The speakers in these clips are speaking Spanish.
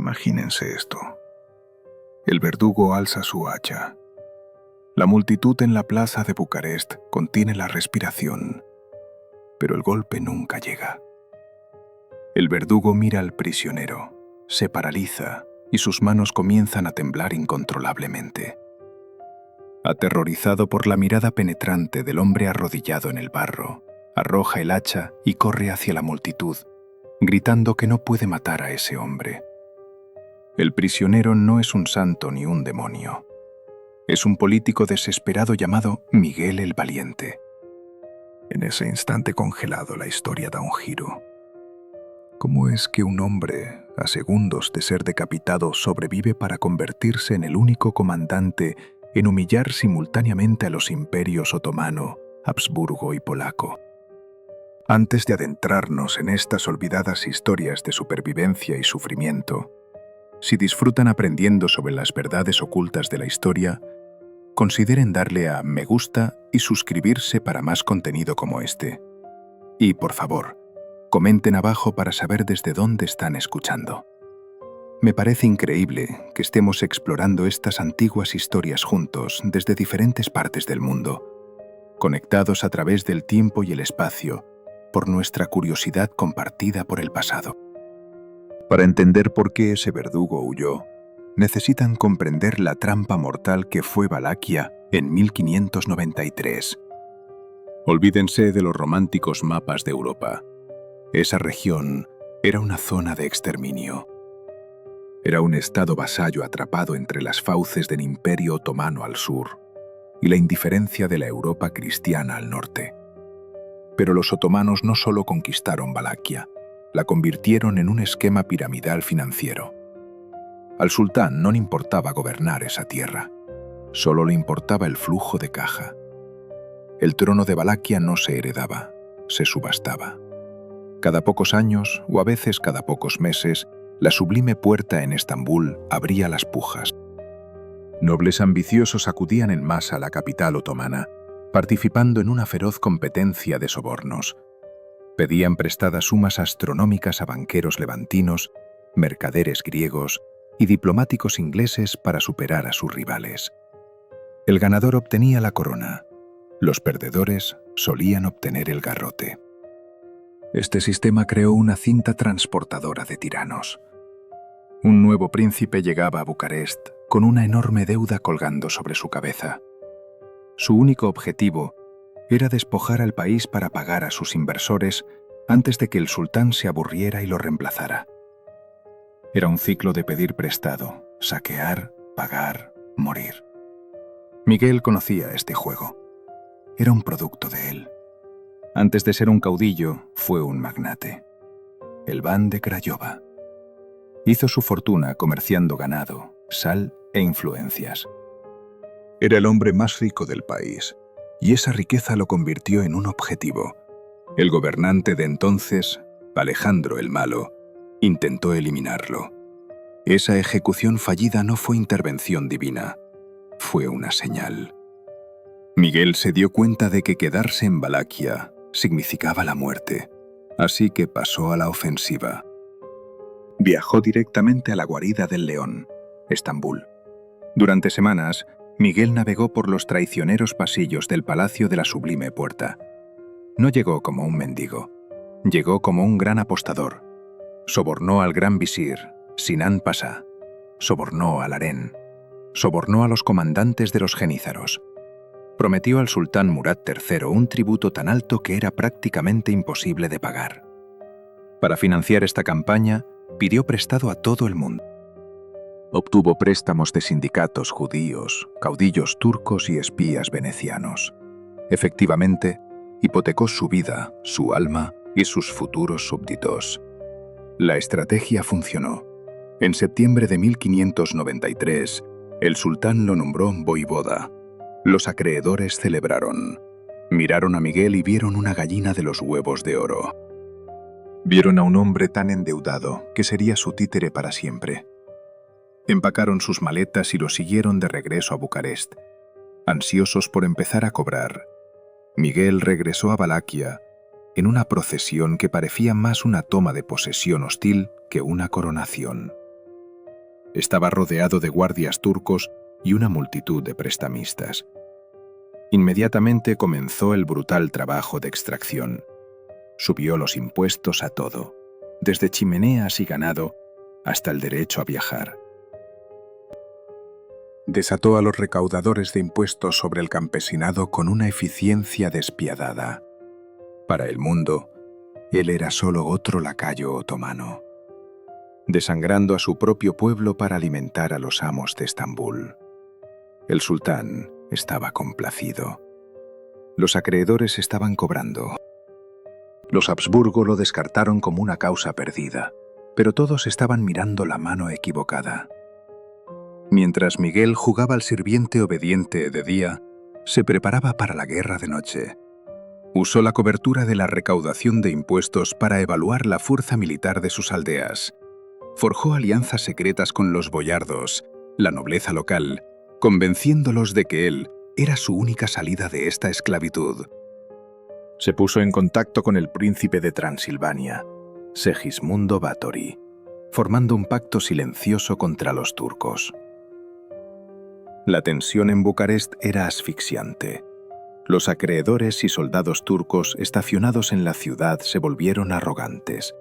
Imagínense esto. El verdugo alza su hacha. La multitud en la plaza de Bucarest contiene la respiración, pero el golpe nunca llega. El verdugo mira al prisionero, se paraliza y sus manos comienzan a temblar incontrolablemente. Aterrorizado por la mirada penetrante del hombre arrodillado en el barro, arroja el hacha y corre hacia la multitud, gritando que no puede matar a ese hombre. El prisionero no es un santo ni un demonio. Es un político desesperado llamado Miguel el Valiente. En ese instante congelado la historia da un giro. ¿Cómo es que un hombre, a segundos de ser decapitado, sobrevive para convertirse en el único comandante en humillar simultáneamente a los imperios otomano, Habsburgo y polaco? Antes de adentrarnos en estas olvidadas historias de supervivencia y sufrimiento, si disfrutan aprendiendo sobre las verdades ocultas de la historia, consideren darle a me gusta y suscribirse para más contenido como este. Y, por favor, comenten abajo para saber desde dónde están escuchando. Me parece increíble que estemos explorando estas antiguas historias juntos desde diferentes partes del mundo, conectados a través del tiempo y el espacio por nuestra curiosidad compartida por el pasado. Para entender por qué ese verdugo huyó, necesitan comprender la trampa mortal que fue Valaquia en 1593. Olvídense de los románticos mapas de Europa. Esa región era una zona de exterminio. Era un estado vasallo atrapado entre las fauces del Imperio Otomano al sur y la indiferencia de la Europa cristiana al norte. Pero los otomanos no solo conquistaron Valaquia, la convirtieron en un esquema piramidal financiero. Al sultán no le importaba gobernar esa tierra, solo le importaba el flujo de caja. El trono de Valaquia no se heredaba, se subastaba. Cada pocos años, o a veces cada pocos meses, la sublime puerta en Estambul abría las pujas. Nobles ambiciosos acudían en masa a la capital otomana, participando en una feroz competencia de sobornos. Pedían prestadas sumas astronómicas a banqueros levantinos, mercaderes griegos y diplomáticos ingleses para superar a sus rivales. El ganador obtenía la corona, los perdedores solían obtener el garrote. Este sistema creó una cinta transportadora de tiranos. Un nuevo príncipe llegaba a Bucarest con una enorme deuda colgando sobre su cabeza. Su único objetivo era despojar al país para pagar a sus inversores antes de que el sultán se aburriera y lo reemplazara. Era un ciclo de pedir prestado, saquear, pagar, morir. Miguel conocía este juego. Era un producto de él. Antes de ser un caudillo, fue un magnate. El Ban de Craiova. Hizo su fortuna comerciando ganado, sal e influencias. Era el hombre más rico del país, y esa riqueza lo convirtió en un objetivo. El gobernante de entonces, Alejandro el Malo, intentó eliminarlo. Esa ejecución fallida no fue intervención divina, fue una señal. Miguel se dio cuenta de que quedarse en Valaquia significaba la muerte, así que pasó a la ofensiva. Viajó directamente a la guarida del León, Estambul. Durante semanas, Miguel navegó por los traicioneros pasillos del Palacio de la Sublime Puerta. No llegó como un mendigo, llegó como un gran apostador. Sobornó al gran visir, Sinan Pasá, sobornó al harén, sobornó a los comandantes de los genízaros. Prometió al sultán Murad III un tributo tan alto que era prácticamente imposible de pagar. Para financiar esta campaña, pidió prestado a todo el mundo. Obtuvo préstamos de sindicatos judíos, caudillos turcos y espías venecianos. Efectivamente, hipotecó su vida, su alma y sus futuros súbditos. La estrategia funcionó. En septiembre de 1593, el sultán lo nombró voivoda. Los acreedores celebraron. Miraron a Miguel y vieron una gallina de los huevos de oro. Vieron a un hombre tan endeudado que sería su títere para siempre. Empacaron sus maletas y lo siguieron de regreso a Bucarest, ansiosos por empezar a cobrar. Miguel regresó a Valaquia en una procesión que parecía más una toma de posesión hostil que una coronación. Estaba rodeado de guardias turcos y una multitud de prestamistas. Inmediatamente comenzó el brutal trabajo de extracción. Subió los impuestos a todo, desde chimeneas y ganado hasta el derecho a viajar. Desató a los recaudadores de impuestos sobre el campesinado con una eficiencia despiadada. Para el mundo, él era solo otro lacayo otomano, desangrando a su propio pueblo para alimentar a los amos de Estambul. El sultán estaba complacido. Los acreedores estaban cobrando. Los Habsburgo lo descartaron como una causa perdida, pero todos estaban mirando la mano equivocada. Mientras Miguel jugaba al sirviente obediente de día, se preparaba para la guerra de noche. Usó la cobertura de la recaudación de impuestos para evaluar la fuerza militar de sus aldeas. Forjó alianzas secretas con los boyardos, la nobleza local, convenciéndolos de que él era su única salida de esta esclavitud. Se puso en contacto con el príncipe de Transilvania, Segismundo Báthory, formando un pacto silencioso contra los turcos. La tensión en Bucarest era asfixiante. Los acreedores y soldados turcos estacionados en la ciudad se volvieron arrogantes.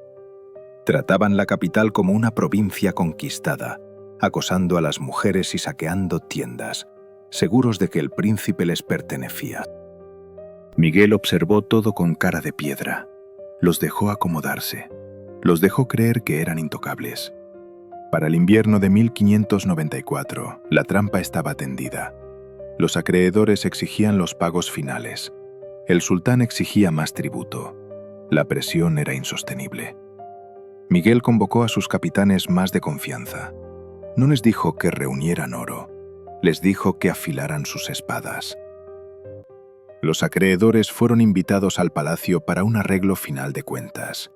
Trataban la capital como una provincia conquistada, acosando a las mujeres y saqueando tiendas, seguros de que el príncipe les pertenecía. Miguel observó todo con cara de piedra. Los dejó acomodarse. Los dejó creer que eran intocables. Para el invierno de 1594, la trampa estaba tendida. Los acreedores exigían los pagos finales. El sultán exigía más tributo. La presión era insostenible. Miguel convocó a sus capitanes más de confianza. No les dijo que reunieran oro. Les dijo que afilaran sus espadas. Los acreedores fueron invitados al palacio para un arreglo final de cuentas.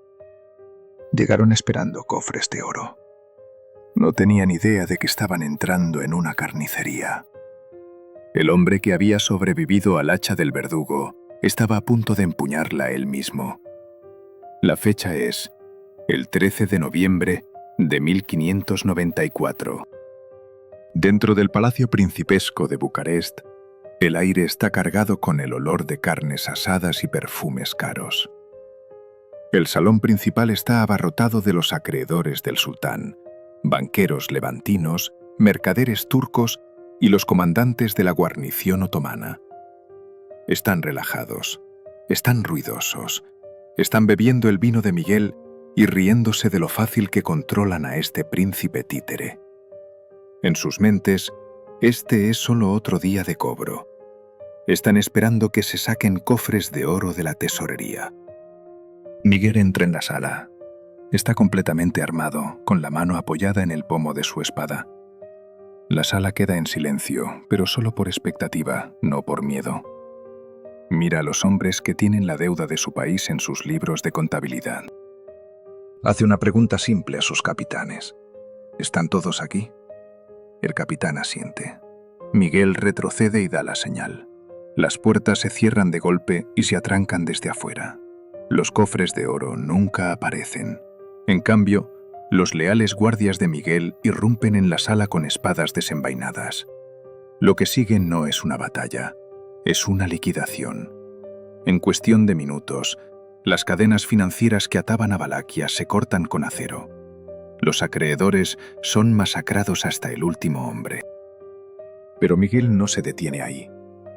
Llegaron esperando cofres de oro. No tenían idea de que estaban entrando en una carnicería. El hombre que había sobrevivido al hacha del verdugo estaba a punto de empuñarla él mismo. La fecha es el 13 de noviembre de 1594. Dentro del Palacio Principesco de Bucarest, el aire está cargado con el olor de carnes asadas y perfumes caros. El salón principal está abarrotado de los acreedores del sultán, banqueros levantinos, mercaderes turcos y los comandantes de la guarnición otomana. Están relajados, están ruidosos, están bebiendo el vino de Miguel y riéndose de lo fácil que controlan a este príncipe títere. En sus mentes, este es solo otro día de cobro. Están esperando que se saquen cofres de oro de la tesorería. Miguel entra en la sala. Está completamente armado, con la mano apoyada en el pomo de su espada. La sala queda en silencio, pero solo por expectativa, no por miedo. Mira a los hombres que tienen la deuda de su país en sus libros de contabilidad. Hace una pregunta simple a sus capitanes. ¿Están todos aquí? El capitán asiente. Miguel retrocede y da la señal. Las puertas se cierran de golpe y se atrancan desde afuera. Los cofres de oro nunca aparecen. En cambio, los leales guardias de Miguel irrumpen en la sala con espadas desenvainadas. Lo que sigue no es una batalla, es una liquidación. En cuestión de minutos, las cadenas financieras que ataban a Valaquia se cortan con acero. Los acreedores son masacrados hasta el último hombre. Pero Miguel no se detiene ahí.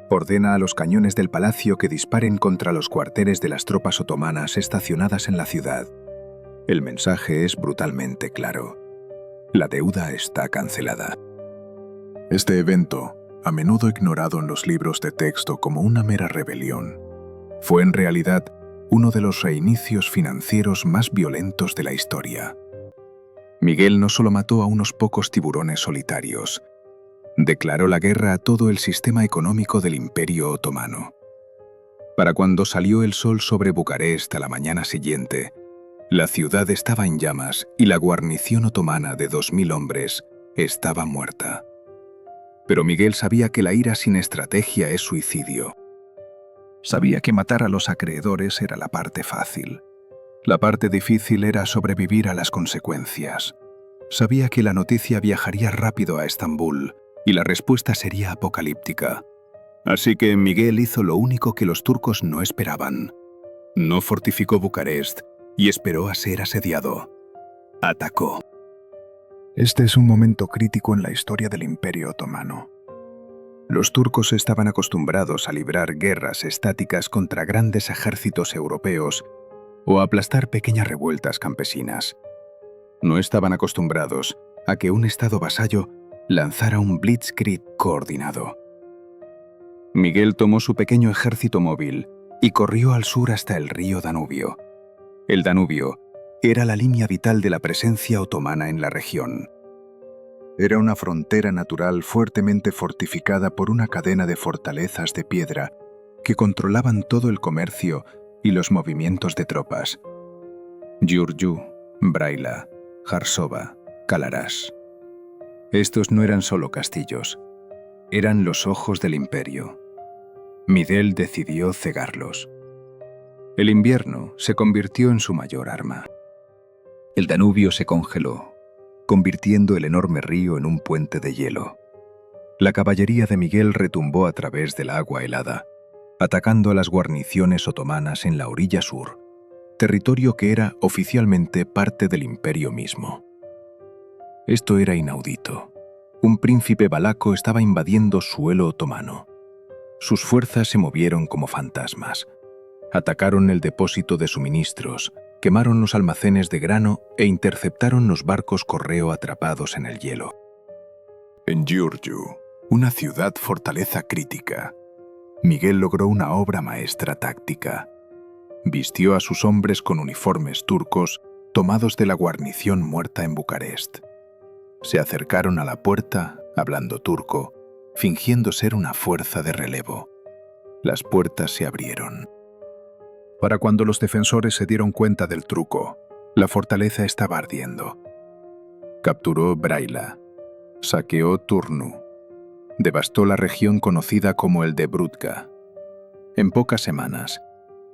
Ordena a los cañones del palacio que disparen contra los cuarteles de las tropas otomanas estacionadas en la ciudad. El mensaje es brutalmente claro. La deuda está cancelada. Este evento, a menudo ignorado en los libros de texto como una mera rebelión, fue en realidad uno de los reinicios financieros más violentos de la historia. Miguel no solo mató a unos pocos tiburones solitarios, declaró la guerra a todo el sistema económico del Imperio Otomano. Para cuando salió el sol sobre Bucarest a la mañana siguiente, la ciudad estaba en llamas y la guarnición otomana de 2000 hombres estaba muerta. Pero Miguel sabía que la ira sin estrategia es suicidio. Sabía que matar a los acreedores era la parte fácil. La parte difícil era sobrevivir a las consecuencias. Sabía que la noticia viajaría rápido a Estambul y la respuesta sería apocalíptica. Así que Miguel hizo lo único que los turcos no esperaban. No fortificó Bucarest y esperó a ser asediado. Atacó. Este es un momento crítico en la historia del Imperio Otomano. Los turcos estaban acostumbrados a librar guerras estáticas contra grandes ejércitos europeos o a aplastar pequeñas revueltas campesinas. No estaban acostumbrados a que un estado vasallo lanzara un blitzkrieg coordinado. Miguel tomó su pequeño ejército móvil y corrió al sur hasta el río Danubio. El Danubio era la línea vital de la presencia otomana en la región. Era una frontera natural fuertemente fortificada por una cadena de fortalezas de piedra que controlaban todo el comercio y los movimientos de tropas. Giurgiu, Braila, Jarsova, Kalaras. Estos no eran solo castillos, eran los ojos del imperio. Miguel decidió cegarlos. El invierno se convirtió en su mayor arma. El Danubio se congeló, convirtiendo el enorme río en un puente de hielo. La caballería de Miguel retumbó a través del agua helada, atacando a las guarniciones otomanas en la orilla sur, territorio que era oficialmente parte del imperio mismo. Esto era inaudito. Un príncipe valaco estaba invadiendo suelo otomano. Sus fuerzas se movieron como fantasmas. Atacaron el depósito de suministros, quemaron los almacenes de grano e interceptaron los barcos correo atrapados en el hielo. En Giurgiu, una ciudad fortaleza crítica, Miguel logró una obra maestra táctica. Vistió a sus hombres con uniformes turcos tomados de la guarnición muerta en Bucarest. Se acercaron a la puerta, hablando turco, fingiendo ser una fuerza de relevo. Las puertas se abrieron. Para cuando los defensores se dieron cuenta del truco, la fortaleza estaba ardiendo. Capturó Braila, saqueó Turnu, devastó la región conocida como el de Brutka. En pocas semanas,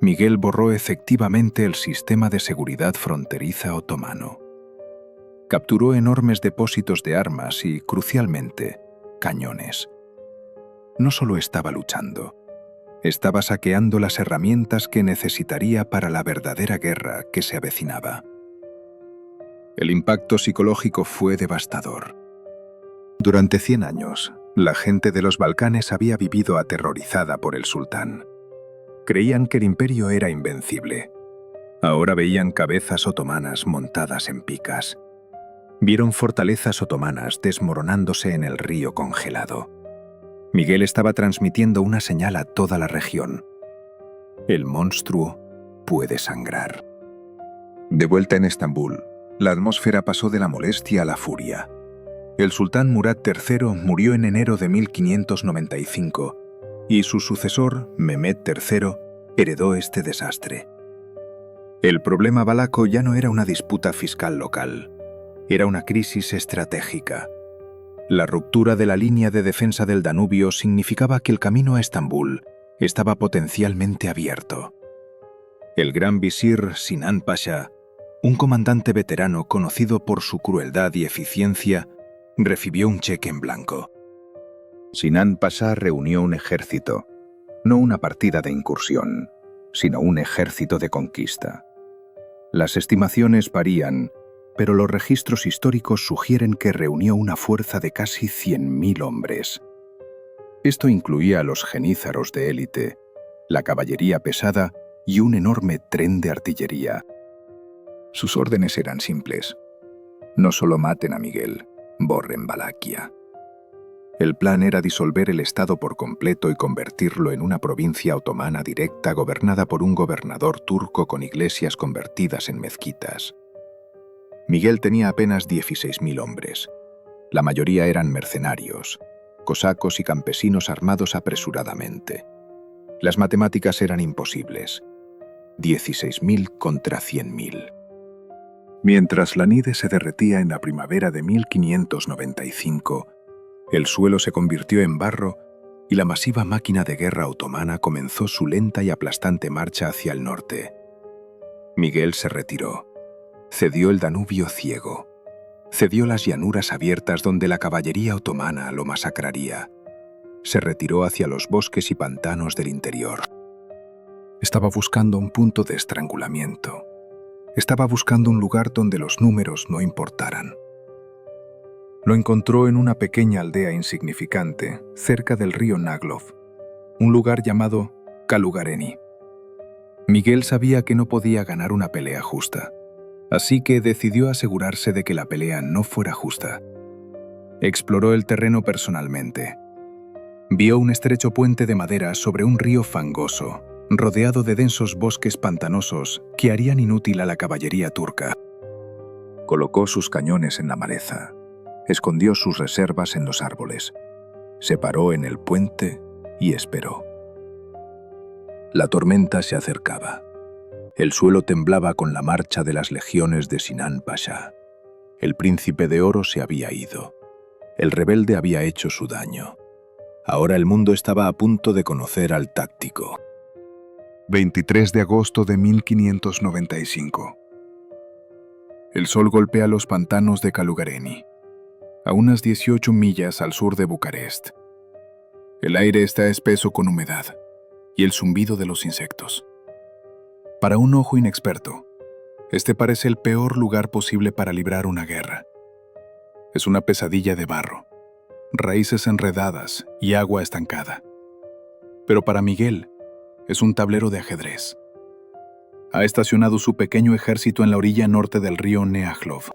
Miguel borró efectivamente el sistema de seguridad fronteriza otomano. Capturó enormes depósitos de armas y, crucialmente, cañones. No solo estaba luchando, estaba saqueando las herramientas que necesitaría para la verdadera guerra que se avecinaba. El impacto psicológico fue devastador. Durante 100 años, la gente de los Balcanes había vivido aterrorizada por el sultán. Creían que el imperio era invencible. Ahora veían cabezas otomanas montadas en picas. Vieron fortalezas otomanas desmoronándose en el río congelado. Miguel estaba transmitiendo una señal a toda la región. El monstruo puede sangrar. De vuelta en Estambul, la atmósfera pasó de la molestia a la furia. El sultán Murad III murió en enero de 1595 y su sucesor, Mehmed III, heredó este desastre. El problema valaco ya no era una disputa fiscal local, era una crisis estratégica. La ruptura de la línea de defensa del Danubio significaba que el camino a Estambul estaba potencialmente abierto. El gran visir Sinan Pasha, un comandante veterano conocido por su crueldad y eficiencia, recibió un cheque en blanco. Sinan Pasha reunió un ejército, no una partida de incursión, sino un ejército de conquista. Las estimaciones varían, pero los registros históricos sugieren que reunió una fuerza de casi 100.000 hombres. Esto incluía a los genízaros de élite, la caballería pesada y un enorme tren de artillería. Sus órdenes eran simples. No solo maten a Miguel, borren Valaquia. El plan era disolver el Estado por completo y convertirlo en una provincia otomana directa gobernada por un gobernador turco con iglesias convertidas en mezquitas. Miguel tenía apenas 16.000 hombres. La mayoría eran mercenarios, cosacos y campesinos armados apresuradamente. Las matemáticas eran imposibles. 16.000 contra 100.000. Mientras la nide se derretía en la primavera de 1595, el suelo se convirtió en barro y la masiva máquina de guerra otomana comenzó su lenta y aplastante marcha hacia el norte. Miguel se retiró. Cedió el Danubio ciego. Cedió las llanuras abiertas donde la caballería otomana lo masacraría. Se retiró hacia los bosques y pantanos del interior. Estaba buscando un punto de estrangulamiento. Estaba buscando un lugar donde los números no importaran. Lo encontró en una pequeña aldea insignificante, cerca del río Naglov, un lugar llamado Kalugareni. Miguel sabía que no podía ganar una pelea justa, así que decidió asegurarse de que la pelea no fuera justa. Exploró el terreno personalmente. Vio un estrecho puente de madera sobre un río fangoso, rodeado de densos bosques pantanosos que harían inútil a la caballería turca. Colocó sus cañones en la maleza, escondió sus reservas en los árboles, se paró en el puente y esperó. La tormenta se acercaba. El suelo temblaba con la marcha de las legiones de Sinan Pasha. El príncipe de oro se había ido. El rebelde había hecho su daño. Ahora el mundo estaba a punto de conocer al táctico. 23 de agosto de 1595. El sol golpea los pantanos de Kalugareni, a unas 18 millas al sur de Bucarest. El aire está espeso con humedad y el zumbido de los insectos. Para un ojo inexperto, este parece el peor lugar posible para librar una guerra. Es una pesadilla de barro, raíces enredadas y agua estancada. Pero para Miguel, es un tablero de ajedrez. Ha estacionado su pequeño ejército en la orilla norte del río Neajlov.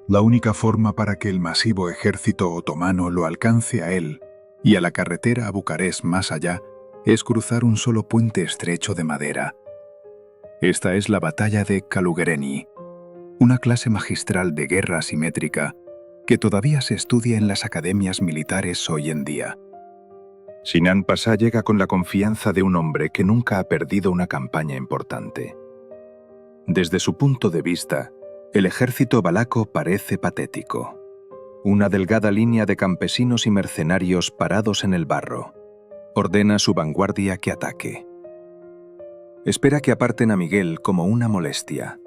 La única forma para que el masivo ejército otomano lo alcance a él y a la carretera a Bucarest más allá es cruzar un solo puente estrecho de madera. Esta es la batalla de Kalugareni, una clase magistral de guerra asimétrica que todavía se estudia en las academias militares hoy en día. Sinan Pasha llega con la confianza de un hombre que nunca ha perdido una campaña importante. Desde su punto de vista, el ejército valaco parece patético. Una delgada línea de campesinos y mercenarios parados en el barro. Ordena a su vanguardia que ataque. Espera que aparten a Miguel como una molestia.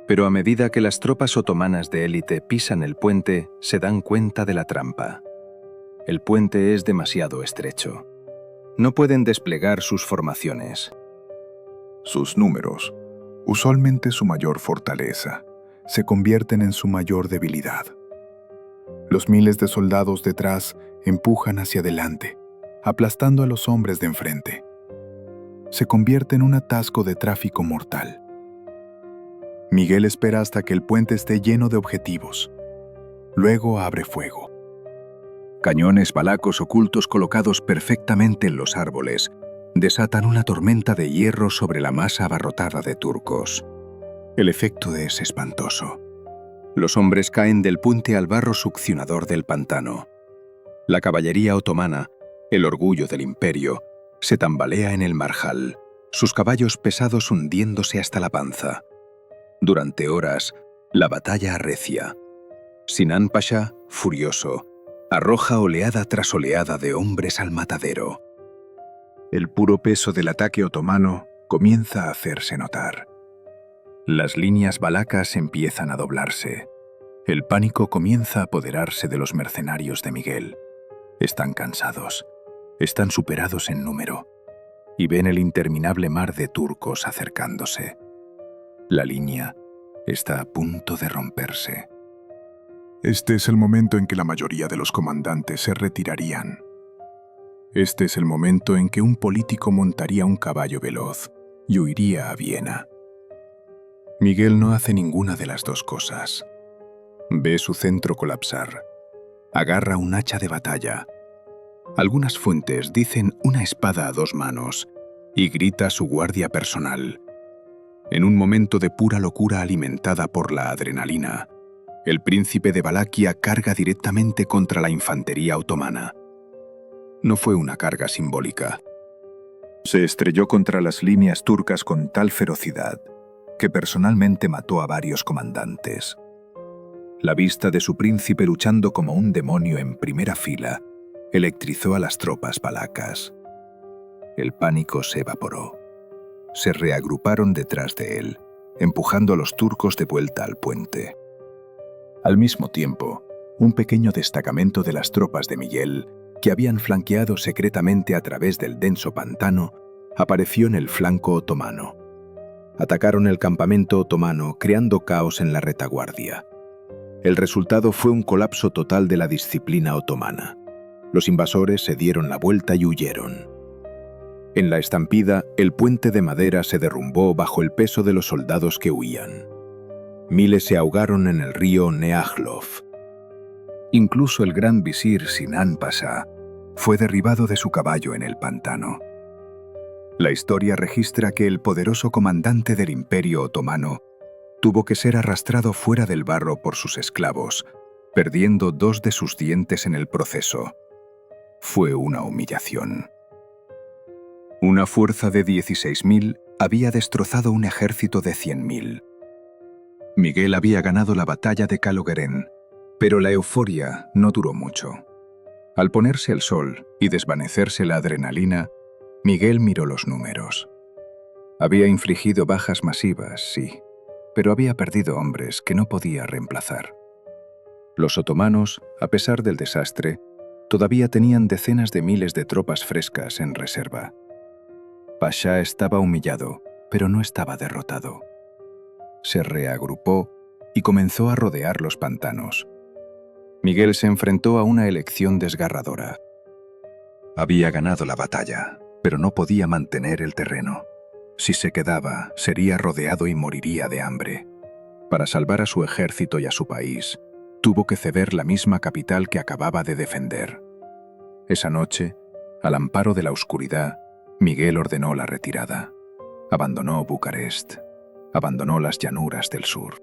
Pero a medida que las tropas otomanas de élite pisan el puente, se dan cuenta de la trampa. El puente es demasiado estrecho. No pueden desplegar sus formaciones. Sus números, usualmente su mayor fortaleza, se convierten en su mayor debilidad. Los miles de soldados detrás empujan hacia adelante, aplastando a los hombres de enfrente. Se convierte en un atasco de tráfico mortal. Miguel espera hasta que el puente esté lleno de objetivos. Luego abre fuego. Cañones valacos ocultos colocados perfectamente en los árboles desatan una tormenta de hierro sobre la masa abarrotada de turcos. El efecto es espantoso. Los hombres caen del puente al barro succionador del pantano. La caballería otomana, el orgullo del imperio, se tambalea en el marjal, sus caballos pesados hundiéndose hasta la panza. Durante horas, la batalla arrecia. Sinan Pasha, furioso, arroja oleada tras oleada de hombres al matadero. El puro peso del ataque otomano comienza a hacerse notar. Las líneas valacas empiezan a doblarse. El pánico comienza a apoderarse de los mercenarios de Miguel. Están cansados, están superados en número, y ven el interminable mar de turcos acercándose. La línea está a punto de romperse. Este es el momento en que la mayoría de los comandantes se retirarían. Este es el momento en que un político montaría un caballo veloz y huiría a Viena. Miguel no hace ninguna de las dos cosas. Ve su centro colapsar. Agarra un hacha de batalla. Algunas fuentes dicen una espada a 2 manos y grita a su guardia personal. En un momento de pura locura alimentada por la adrenalina, el príncipe de Valaquia carga directamente contra la infantería otomana. No fue una carga simbólica. Se estrelló contra las líneas turcas con tal ferocidad que personalmente mató a varios comandantes. La vista de su príncipe luchando como un demonio en primera fila electrizó a las tropas valacas. El pánico se evaporó. Se reagruparon detrás de él, empujando a los turcos de vuelta al puente. Al mismo tiempo, un pequeño destacamento de las tropas de Miguel, que habían flanqueado secretamente a través del denso pantano, apareció en el flanco otomano. Atacaron el campamento otomano, creando caos en la retaguardia. El resultado fue un colapso total de la disciplina otomana. Los invasores se dieron la vuelta y huyeron. En la estampida, el puente de madera se derrumbó bajo el peso de los soldados que huían. Miles se ahogaron en el río Neajlov. Incluso el gran visir Sinan Pasha fue derribado de su caballo en el pantano. La historia registra que el poderoso comandante del Imperio Otomano tuvo que ser arrastrado fuera del barro por sus esclavos, perdiendo 2 de sus dientes en el proceso. Fue una humillación. Una fuerza de 16.000 había destrozado un ejército de 100.000. Miguel había ganado la batalla de Calogeren, pero la euforia no duró mucho. Al ponerse el sol y desvanecerse la adrenalina, Miguel miró los números. Había infligido bajas masivas, sí, pero había perdido hombres que no podía reemplazar. Los otomanos, a pesar del desastre, todavía tenían decenas de miles de tropas frescas en reserva. Pasha estaba humillado, pero no estaba derrotado. Se reagrupó y comenzó a rodear los pantanos. Miguel se enfrentó a una elección desgarradora. Había ganado la batalla, pero no podía mantener el terreno. Si se quedaba, sería rodeado y moriría de hambre. Para salvar a su ejército y a su país, tuvo que ceder la misma capital que acababa de defender. Esa noche, al amparo de la oscuridad, Miguel ordenó la retirada. Abandonó Bucarest. Abandonó las llanuras del sur.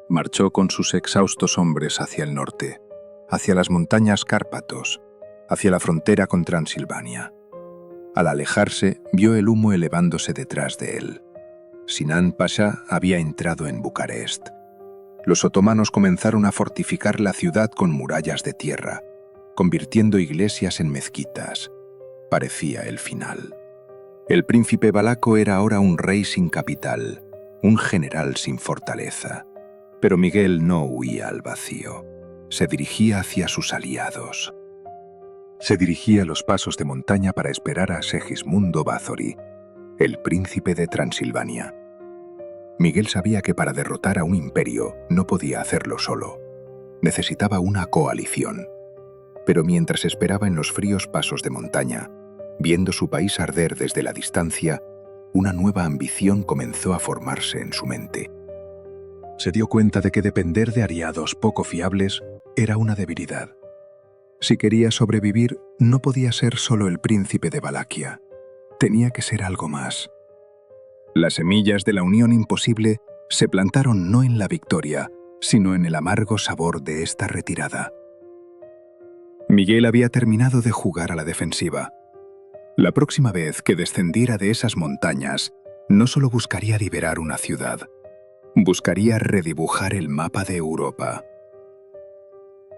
Marchó con sus exhaustos hombres hacia el norte, hacia las montañas Cárpatos, hacia la frontera con Transilvania. Al alejarse, vio el humo elevándose detrás de él. Sinan Pasha había entrado en Bucarest. Los otomanos comenzaron a fortificar la ciudad con murallas de tierra, convirtiendo iglesias en mezquitas. Parecía el final. El príncipe valaco era ahora un rey sin capital, un general sin fortaleza. Pero Miguel no huía al vacío. Se dirigía hacia sus aliados. Se dirigía a los pasos de montaña para esperar a Segismundo Báthory, el príncipe de Transilvania. Miguel sabía que para derrotar a un imperio no podía hacerlo solo. Necesitaba una coalición. Pero mientras esperaba en los fríos pasos de montaña, viendo su país arder desde la distancia, una nueva ambición comenzó a formarse en su mente. Se dio cuenta de que depender de aliados poco fiables era una debilidad. Si quería sobrevivir, no podía ser solo el príncipe de Valaquia. Tenía que ser algo más. Las semillas de la unión imposible se plantaron no en la victoria, sino en el amargo sabor de esta retirada. Miguel había terminado de jugar a la defensiva. La próxima vez que descendiera de esas montañas, no solo buscaría liberar una ciudad, buscaría redibujar el mapa de Europa.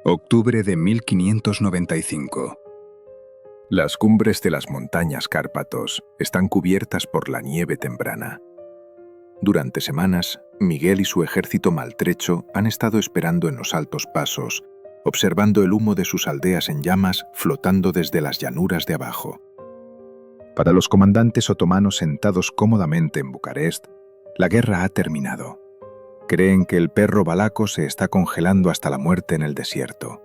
Octubre de 1595. Las cumbres de las montañas Cárpatos están cubiertas por la nieve temprana. Durante semanas, Miguel y su ejército maltrecho han estado esperando en los altos pasos, observando el humo de sus aldeas en llamas flotando desde las llanuras de abajo. Para los comandantes otomanos sentados cómodamente en Bucarest, la guerra ha terminado. Creen que el perro valaco se está congelando hasta la muerte en el desierto.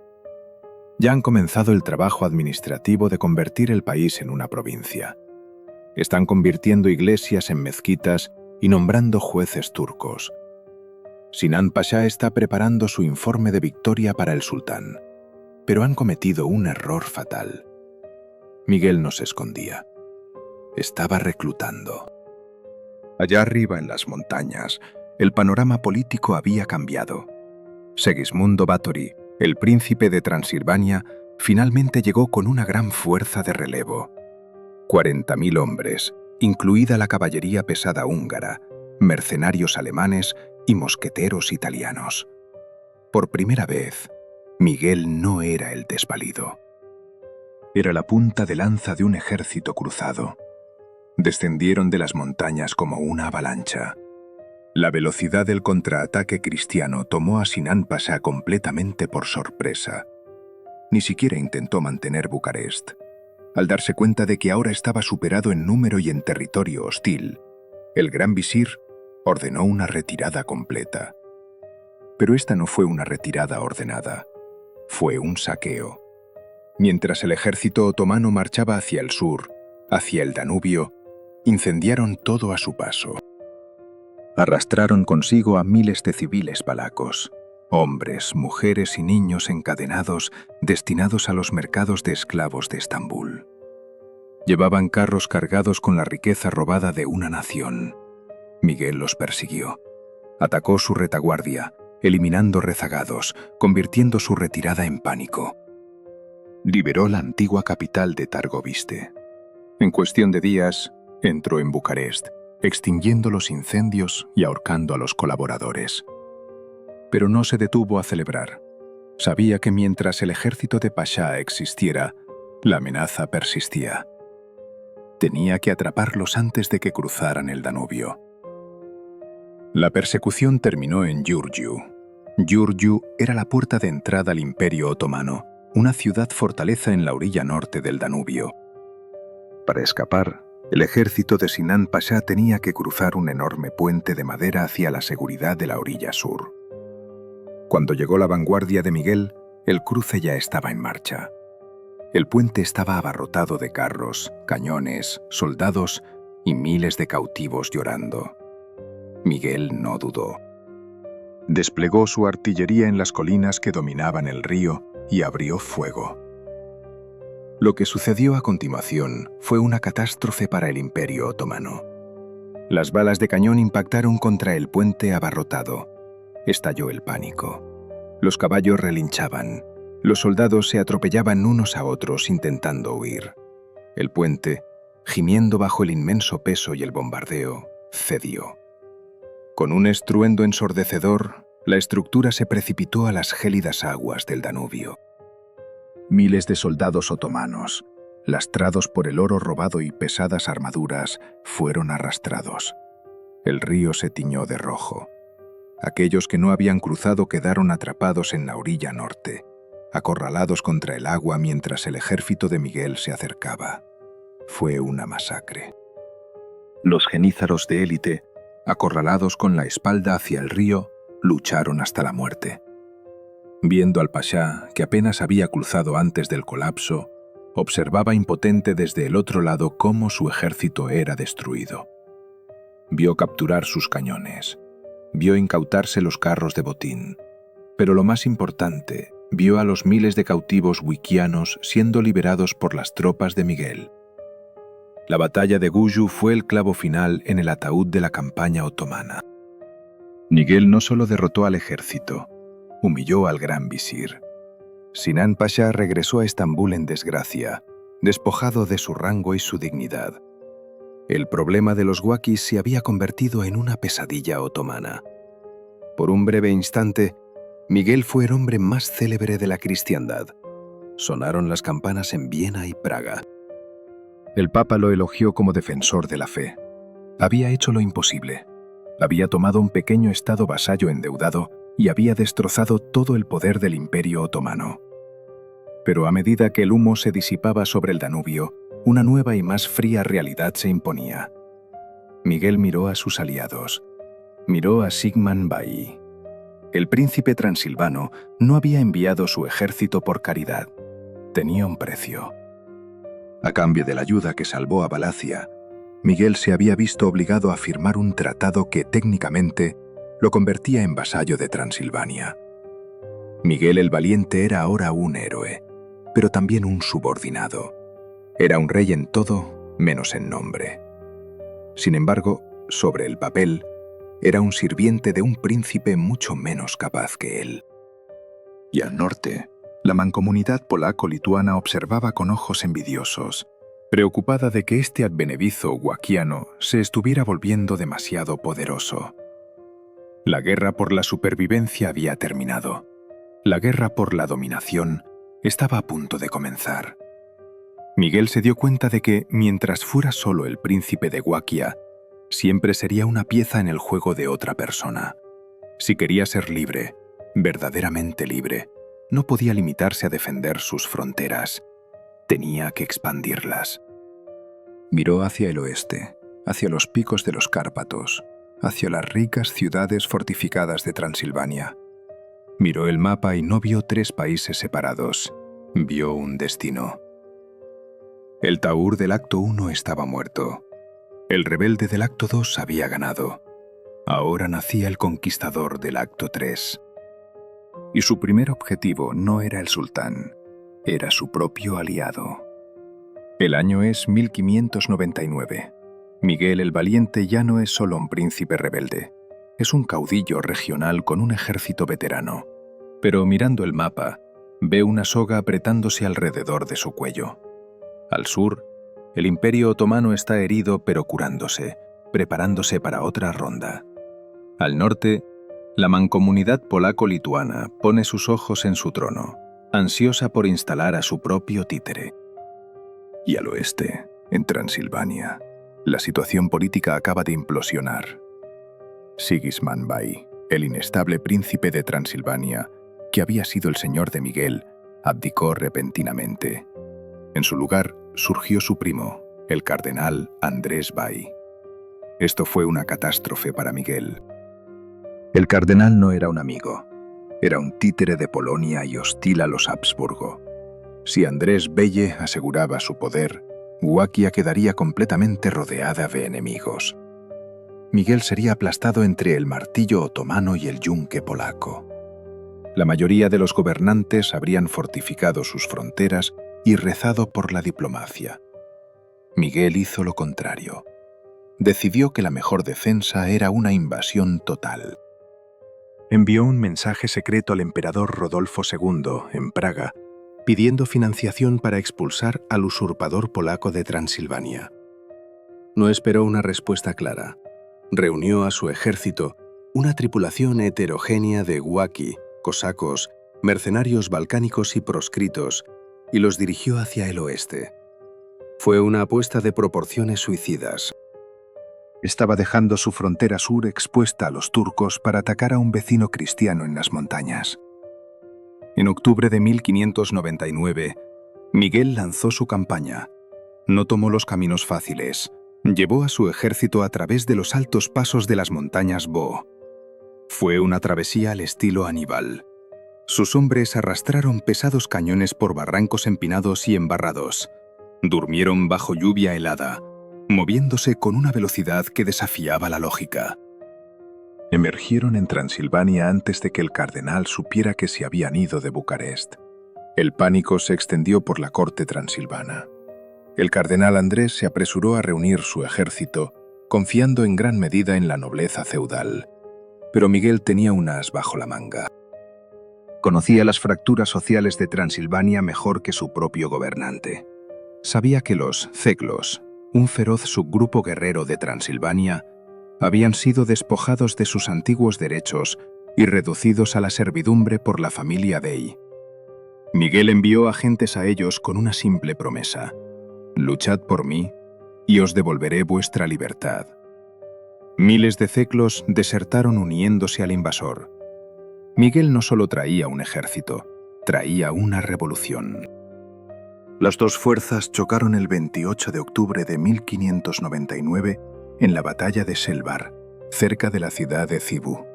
Ya han comenzado el trabajo administrativo de convertir el país en una provincia. Están convirtiendo iglesias en mezquitas y nombrando jueces turcos. Sinan Pasha está preparando su informe de victoria para el sultán, pero han cometido un error fatal. Miguel no se escondía. Estaba reclutando. Allá arriba en las montañas, el panorama político había cambiado. Segismundo Báthory, el príncipe de Transilvania, finalmente llegó con una gran fuerza de relevo. 40.000 hombres, incluida la caballería pesada húngara, mercenarios alemanes y mosqueteros italianos. Por primera vez, Miguel no era el desvalido. Era la punta de lanza de un ejército cruzado. Descendieron de las montañas como una avalancha. La velocidad del contraataque cristiano tomó a Sinan Pasha completamente por sorpresa. Ni siquiera intentó mantener Bucarest. Al darse cuenta de que ahora estaba superado en número y en territorio hostil, el gran visir ordenó una retirada completa. Pero esta no fue una retirada ordenada, fue un saqueo. Mientras el ejército otomano marchaba hacia el sur, hacia el Danubio, incendiaron todo a su paso. Arrastraron consigo a miles de civiles valacos, hombres, mujeres y niños encadenados destinados a los mercados de esclavos de Estambul. Llevaban carros cargados con la riqueza robada de una nación. Miguel los persiguió. Atacó su retaguardia, eliminando rezagados, convirtiendo su retirada en pánico. Liberó la antigua capital de Targoviste. En cuestión de días, entró en Bucarest, extinguiendo los incendios y ahorcando a los colaboradores. Pero no se detuvo a celebrar. Sabía que mientras el ejército de Pasha existiera, la amenaza persistía. Tenía que atraparlos antes de que cruzaran el Danubio. La persecución terminó en Giurgiu. Giurgiu era la puerta de entrada al Imperio Otomano, una ciudad-fortaleza en la orilla norte del Danubio. Para escapar, el ejército de Sinan Pasha tenía que cruzar un enorme puente de madera hacia la seguridad de la orilla sur. Cuando llegó la vanguardia de Miguel, el cruce ya estaba en marcha. El puente estaba abarrotado de carros, cañones, soldados y miles de cautivos llorando. Miguel no dudó. Desplegó su artillería en las colinas que dominaban el río y abrió fuego. Lo que sucedió a continuación fue una catástrofe para el Imperio Otomano. Las balas de cañón impactaron contra el puente abarrotado. Estalló el pánico. Los caballos relinchaban. Los soldados se atropellaban unos a otros intentando huir. El puente, gimiendo bajo el inmenso peso y el bombardeo, cedió. Con un estruendo ensordecedor, la estructura se precipitó a las gélidas aguas del Danubio. Miles de soldados otomanos, lastrados por el oro robado y pesadas armaduras, fueron arrastrados. El río se tiñó de rojo. Aquellos que no habían cruzado quedaron atrapados en la orilla norte, acorralados contra el agua mientras el ejército de Miguel se acercaba. Fue una masacre. Los genízaros de élite, acorralados con la espalda hacia el río, lucharon hasta la muerte. Viendo al Pasha, que apenas había cruzado antes del colapso, observaba impotente desde el otro lado cómo su ejército era destruido. Vio capturar sus cañones, vio incautarse los carros de botín, pero lo más importante, vio a los miles de cautivos wikianos siendo liberados por las tropas de Miguel. La batalla de Guju fue el clavo final en el ataúd de la campaña otomana. Miguel no solo derrotó al ejército, humilló al gran visir. Sinan Pasha regresó a Estambul en desgracia, despojado de su rango y su dignidad. El problema de los wakis se había convertido en una pesadilla otomana. Por un breve instante, Miguel fue el hombre más célebre de la cristiandad. Sonaron las campanas en Viena y Praga. El Papa lo elogió como defensor de la fe. Había hecho lo imposible. Había tomado un pequeño estado vasallo endeudado y había destrozado todo el poder del Imperio Otomano. Pero a medida que el humo se disipaba sobre el Danubio, una nueva y más fría realidad se imponía. Miguel miró a sus aliados. Miró a Sigmund Bai. El príncipe transilvano no había enviado su ejército por caridad. Tenía un precio. A cambio de la ayuda que salvó a Valacia, Miguel se había visto obligado a firmar un tratado que técnicamente lo convertía en vasallo de Transilvania. Miguel el Valiente era ahora un héroe, pero también un subordinado. Era un rey en todo, menos en nombre. Sin embargo, sobre el papel, era un sirviente de un príncipe mucho menos capaz que él. Y al norte, la mancomunidad polaco-lituana observaba con ojos envidiosos, preocupada de que este advenedizo wakiano se estuviera volviendo demasiado poderoso. La guerra por la supervivencia había terminado. La guerra por la dominación estaba a punto de comenzar. Miguel se dio cuenta de que, mientras fuera solo el príncipe de Wakia, Siempre sería una pieza en el juego de otra persona. Si quería ser libre, verdaderamente libre, no podía limitarse a defender sus fronteras. Tenía que expandirlas. Miró hacia el oeste, hacia los picos de los Cárpatos, hacia las ricas ciudades fortificadas de Transilvania. Miró el mapa y no vio 3 países separados, vio un destino. El Taur del acto 1 estaba muerto. El rebelde del acto 2 había ganado. Ahora nacía el conquistador del acto 3. Y su primer objetivo no era el sultán, era su propio aliado. El año es 1599. Miguel el Valiente ya no es solo un príncipe rebelde, es un caudillo regional con un ejército veterano. Pero mirando el mapa, ve una soga apretándose alrededor de su cuello. Al sur, el Imperio Otomano está herido pero curándose, preparándose para otra ronda. Al norte, la mancomunidad polaco-lituana pone sus ojos en su trono, ansiosa por instalar a su propio títere. Y al oeste, en Transilvania, la situación política acaba de implosionar. Sigismund Bai, el inestable príncipe de Transilvania, que había sido el señor de Miguel, abdicó repentinamente. En su lugar surgió su primo, el cardenal Andrés Bai. Esto fue una catástrofe para Miguel. El cardenal no era un amigo, era un títere de Polonia y hostil a los Habsburgo. Si Andrés Belle aseguraba su poder, Huaquia quedaría completamente rodeada de enemigos. Miguel sería aplastado entre el martillo otomano y el yunque polaco. La mayoría de los gobernantes habrían fortificado sus fronteras y rezado por la diplomacia. Miguel hizo lo contrario. Decidió que la mejor defensa era una invasión total. Envió un mensaje secreto al emperador Rodolfo II, en Praga, pidiendo financiación para expulsar al usurpador polaco de Transilvania. No esperó una respuesta clara. Reunió a su ejército, una tripulación heterogénea de huaki, cosacos, mercenarios balcánicos y proscritos, y los dirigió hacia el oeste. Fue una apuesta de proporciones suicidas. Estaba dejando su frontera sur expuesta a los turcos para atacar a un vecino cristiano en las montañas. En octubre de 1599, Miguel lanzó su campaña. No tomó los caminos fáciles. Llevó a su ejército a través de los altos pasos de las montañas Bo. Fue una travesía al estilo Aníbal. Sus hombres arrastraron pesados cañones por barrancos empinados y embarrados. Durmieron bajo lluvia helada, moviéndose con una velocidad que desafiaba la lógica. Emergieron en Transilvania antes de que el cardenal supiera que se habían ido de Bucarest. El pánico se extendió por la corte transilvana. El cardenal Andrés se apresuró a reunir su ejército, confiando en gran medida en la nobleza feudal. Pero Miguel tenía un as bajo la manga. Conocía las fracturas sociales de Transilvania mejor que su propio gobernante. Sabía que los ceglos, un feroz subgrupo guerrero de Transilvania, habían sido despojados de sus antiguos derechos y reducidos a la servidumbre por la familia Bey. Miguel envió agentes a ellos con una simple promesa: luchad por mí y os devolveré vuestra libertad. Miles de ceglos desertaron uniéndose al invasor. Miguel no solo traía un ejército, traía una revolución. Las dos fuerzas chocaron el 28 de octubre de 1599 en la batalla de Selvar, cerca de la ciudad de Cibú.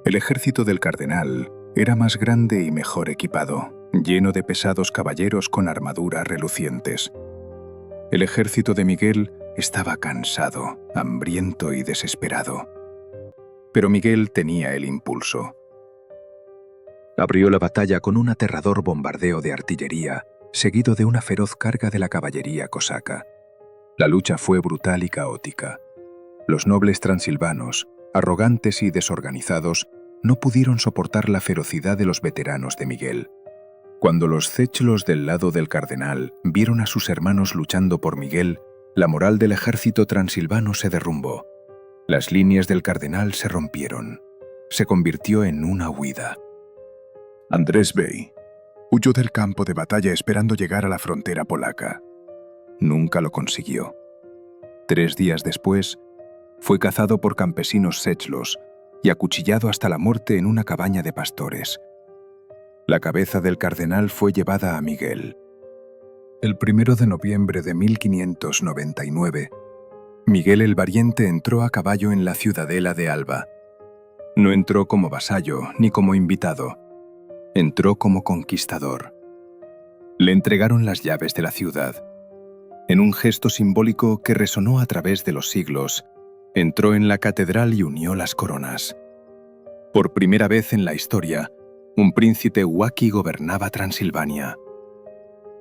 El ejército del cardenal era más grande y mejor equipado, lleno de pesados caballeros con armaduras relucientes. El ejército de Miguel estaba cansado, hambriento y desesperado. Pero Miguel tenía el impulso. Abrió la batalla con un aterrador bombardeo de artillería, seguido de una feroz carga de la caballería cosaca. La lucha fue brutal y caótica. Los nobles transilvanos, arrogantes y desorganizados, no pudieron soportar la ferocidad de los veteranos de Miguel. Cuando los cechlos del lado del cardenal vieron a sus hermanos luchando por Miguel, la moral del ejército transilvano se derrumbó. Las líneas del cardenal se rompieron. Se convirtió en una huida. Andrés Bey huyó del campo de batalla esperando llegar a la frontera polaca. Nunca lo consiguió. 3 días después, Fue cazado por campesinos sechlos y acuchillado hasta la muerte en una cabaña de pastores. La cabeza del cardenal fue llevada a Miguel. El 1 de noviembre de 1599, Miguel el Valiente entró a caballo en la ciudadela de Alba. No entró como vasallo ni como invitado. Entró como conquistador. Le entregaron las llaves de la ciudad. En un gesto simbólico que resonó a través de los siglos, entró en la catedral y unió las coronas. Por primera vez en la historia, un príncipe huaqui gobernaba Transilvania.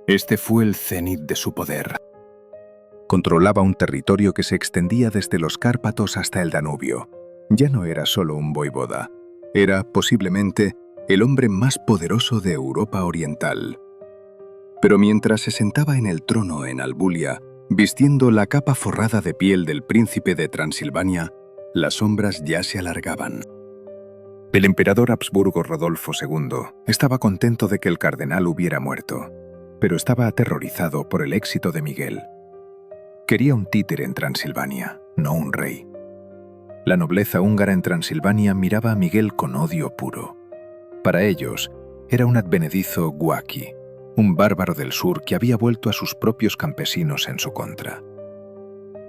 Este fue el cenit de su poder. Controlaba un territorio que se extendía desde los Cárpatos hasta el Danubio. Ya no era solo un voivoda, era, posiblemente, el hombre más poderoso de Europa Oriental. Pero mientras se sentaba en el trono en Albulia, vistiendo la capa forrada de piel del príncipe de Transilvania, las sombras ya se alargaban. El emperador Habsburgo Rodolfo II estaba contento de que el cardenal hubiera muerto, pero estaba aterrorizado por el éxito de Miguel. Quería un títere en Transilvania, no un rey. La nobleza húngara en Transilvania miraba a Miguel con odio puro. Para ellos, era un advenedizo huaqui, un bárbaro del sur que había vuelto a sus propios campesinos en su contra.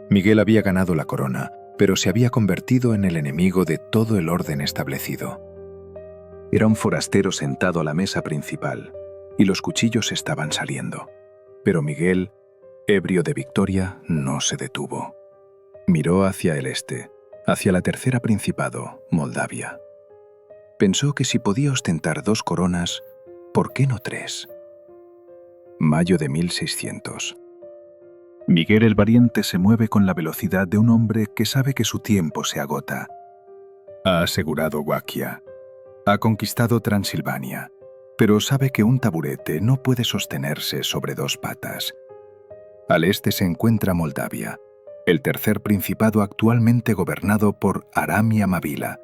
Miguel había ganado la corona, pero se había convertido en el enemigo de todo el orden establecido. Era un forastero sentado a la mesa principal, y los cuchillos estaban saliendo. Pero Miguel, ebrio de victoria, no se detuvo. Miró hacia el este, hacia la tercera principado, Moldavia. Pensó que si podía ostentar 2 coronas, ¿por qué no 3? Mayo de 1600. Miguel el Valiente se mueve con la velocidad de un hombre que sabe que su tiempo se agota. Ha asegurado Huaquia. Ha conquistado Transilvania, pero sabe que un taburete no puede sostenerse sobre 2 patas. Al este se encuentra Moldavia, el tercer principado actualmente gobernado por Aramia Mavila,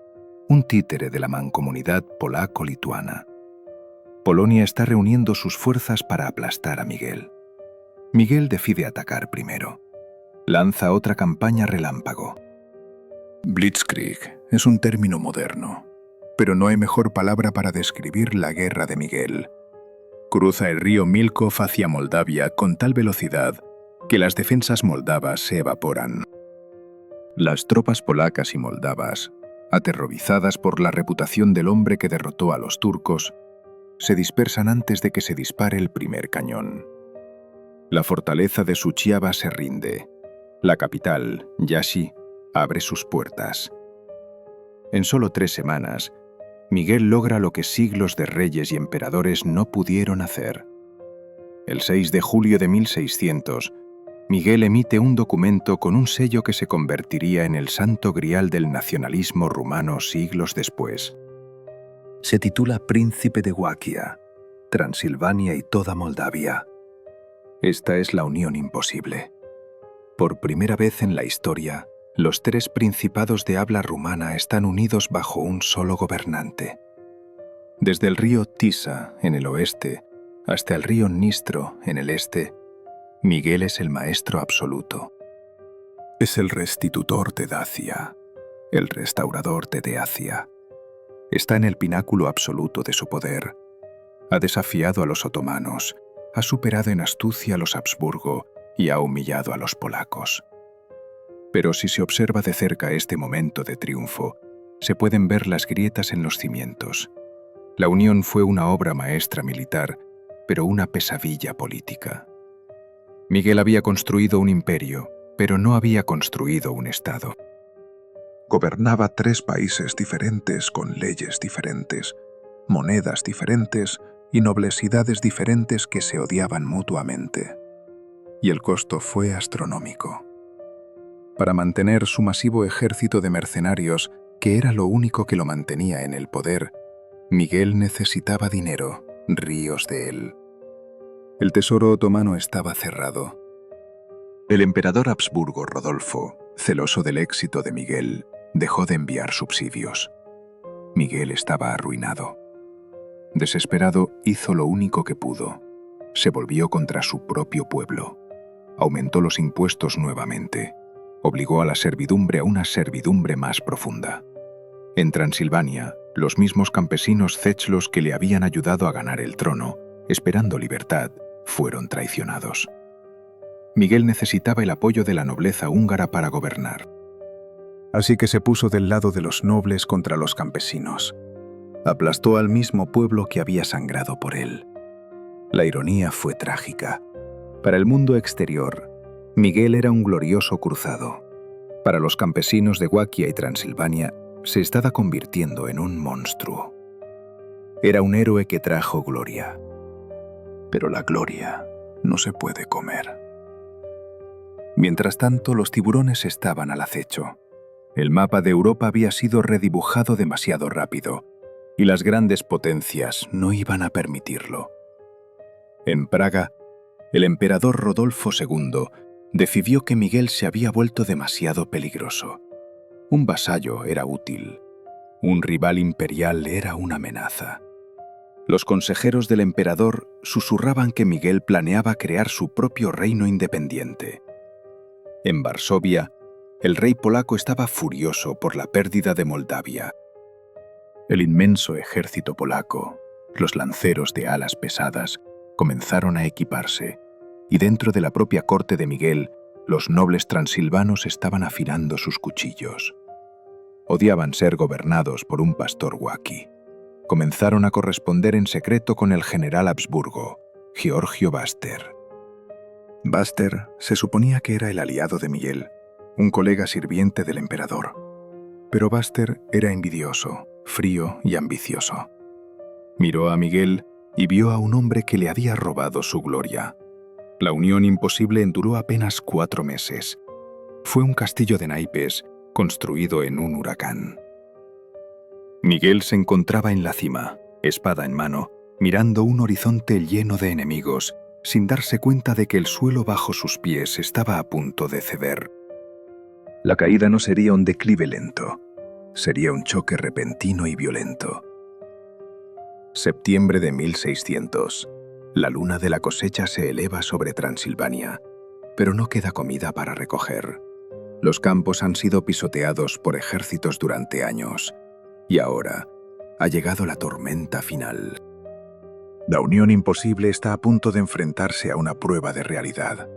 un títere de la mancomunidad polaco-lituana. Polonia está reuniendo sus fuerzas para aplastar a Miguel. Miguel decide atacar primero. Lanza otra campaña relámpago. Blitzkrieg es un término moderno, pero no hay mejor palabra para describir la guerra de Miguel. Cruza el río Milkov hacia Moldavia con tal velocidad que las defensas moldavas se evaporan. Las tropas polacas y moldavas, aterrorizadas por la reputación del hombre que derrotó a los turcos, se dispersan antes de que se dispare el primer cañón. La fortaleza de Suchiava se rinde. La capital, Iași, abre sus puertas. En solo 3 semanas, Miguel logra lo que siglos de reyes y emperadores no pudieron hacer. El 6 de julio de 1600, Miguel emite un documento con un sello que se convertiría en el santo grial del nacionalismo rumano siglos después. Se titula Príncipe de Huaquia, Transilvania y toda Moldavia. Esta es la unión imposible. Por primera vez en la historia, los 3 principados de habla rumana están unidos bajo un solo gobernante. Desde el río Tisa, en el oeste, hasta el río Dnistro, en el este, Miguel es el maestro absoluto. Es el restitutor de Dacia, el restaurador de Dacia. Está en el pináculo absoluto de su poder. Ha desafiado a los otomanos, ha superado en astucia a los Habsburgo y ha humillado a los polacos. Pero si se observa de cerca este momento de triunfo, se pueden ver las grietas en los cimientos. La unión fue una obra maestra militar, pero una pesadilla política. Miguel había construido un imperio, pero no había construido un Estado. Gobernaba 3 países diferentes con leyes diferentes, monedas diferentes y noblesidades diferentes que se odiaban mutuamente. Y el costo fue astronómico. Para mantener su masivo ejército de mercenarios, que era lo único que lo mantenía en el poder, Miguel necesitaba dinero, ríos de él. El tesoro otomano estaba cerrado. El emperador Habsburgo Rodolfo, celoso del éxito de Miguel, dejó de enviar subsidios. Miguel estaba arruinado. Desesperado, hizo lo único que pudo. Se volvió contra su propio pueblo. Aumentó los impuestos nuevamente. obligó a la servidumbre a una servidumbre más profunda. En Transilvania, los mismos campesinos cechlos que le habían ayudado a ganar el trono, esperando libertad, fueron traicionados. Miguel necesitaba el apoyo de la nobleza húngara para gobernar. Así que se puso del lado de los nobles contra los campesinos. Aplastó al mismo pueblo que había sangrado por él. La ironía fue trágica. Para el mundo exterior, Miguel era un glorioso cruzado. Para los campesinos de Huaquia y Transilvania, se estaba convirtiendo en un monstruo. Era un héroe que trajo gloria. Pero la gloria no se puede comer. Mientras tanto, los tiburones estaban al acecho. El mapa de Europa había sido redibujado demasiado rápido, y las grandes potencias no iban a permitirlo. En Praga, el emperador Rodolfo II decidió que Miguel se había vuelto demasiado peligroso. Un vasallo era útil. Un rival imperial era una amenaza. Los consejeros del emperador susurraban que Miguel planeaba crear su propio reino independiente. En Varsovia, el rey polaco estaba furioso por la pérdida de Moldavia. El inmenso ejército polaco, los lanceros de alas pesadas, comenzaron a equiparse, y dentro de la propia corte de Miguel, los nobles transilvanos estaban afilando sus cuchillos. Odiaban ser gobernados por un pastor huaqui. Comenzaron a corresponder en secreto con el general Habsburgo, Giorgio Baster. Baster se suponía que era el aliado de Miguel, un colega sirviente del emperador. Pero Baster era envidioso, frío y ambicioso. Miró a Miguel y vio a un hombre que le había robado su gloria. La unión imposible duró apenas 4 meses. Fue un castillo de naipes construido en un huracán. Miguel se encontraba en la cima, espada en mano, mirando un horizonte lleno de enemigos, sin darse cuenta de que el suelo bajo sus pies estaba a punto de ceder. La caída no sería un declive lento, sería un choque repentino y violento. Septiembre de 1600. La luna de la cosecha se eleva sobre Transilvania, pero no queda comida para recoger. Los campos han sido pisoteados por ejércitos durante años, y ahora ha llegado la tormenta final. La unión imposible está a punto de enfrentarse a una prueba de realidad.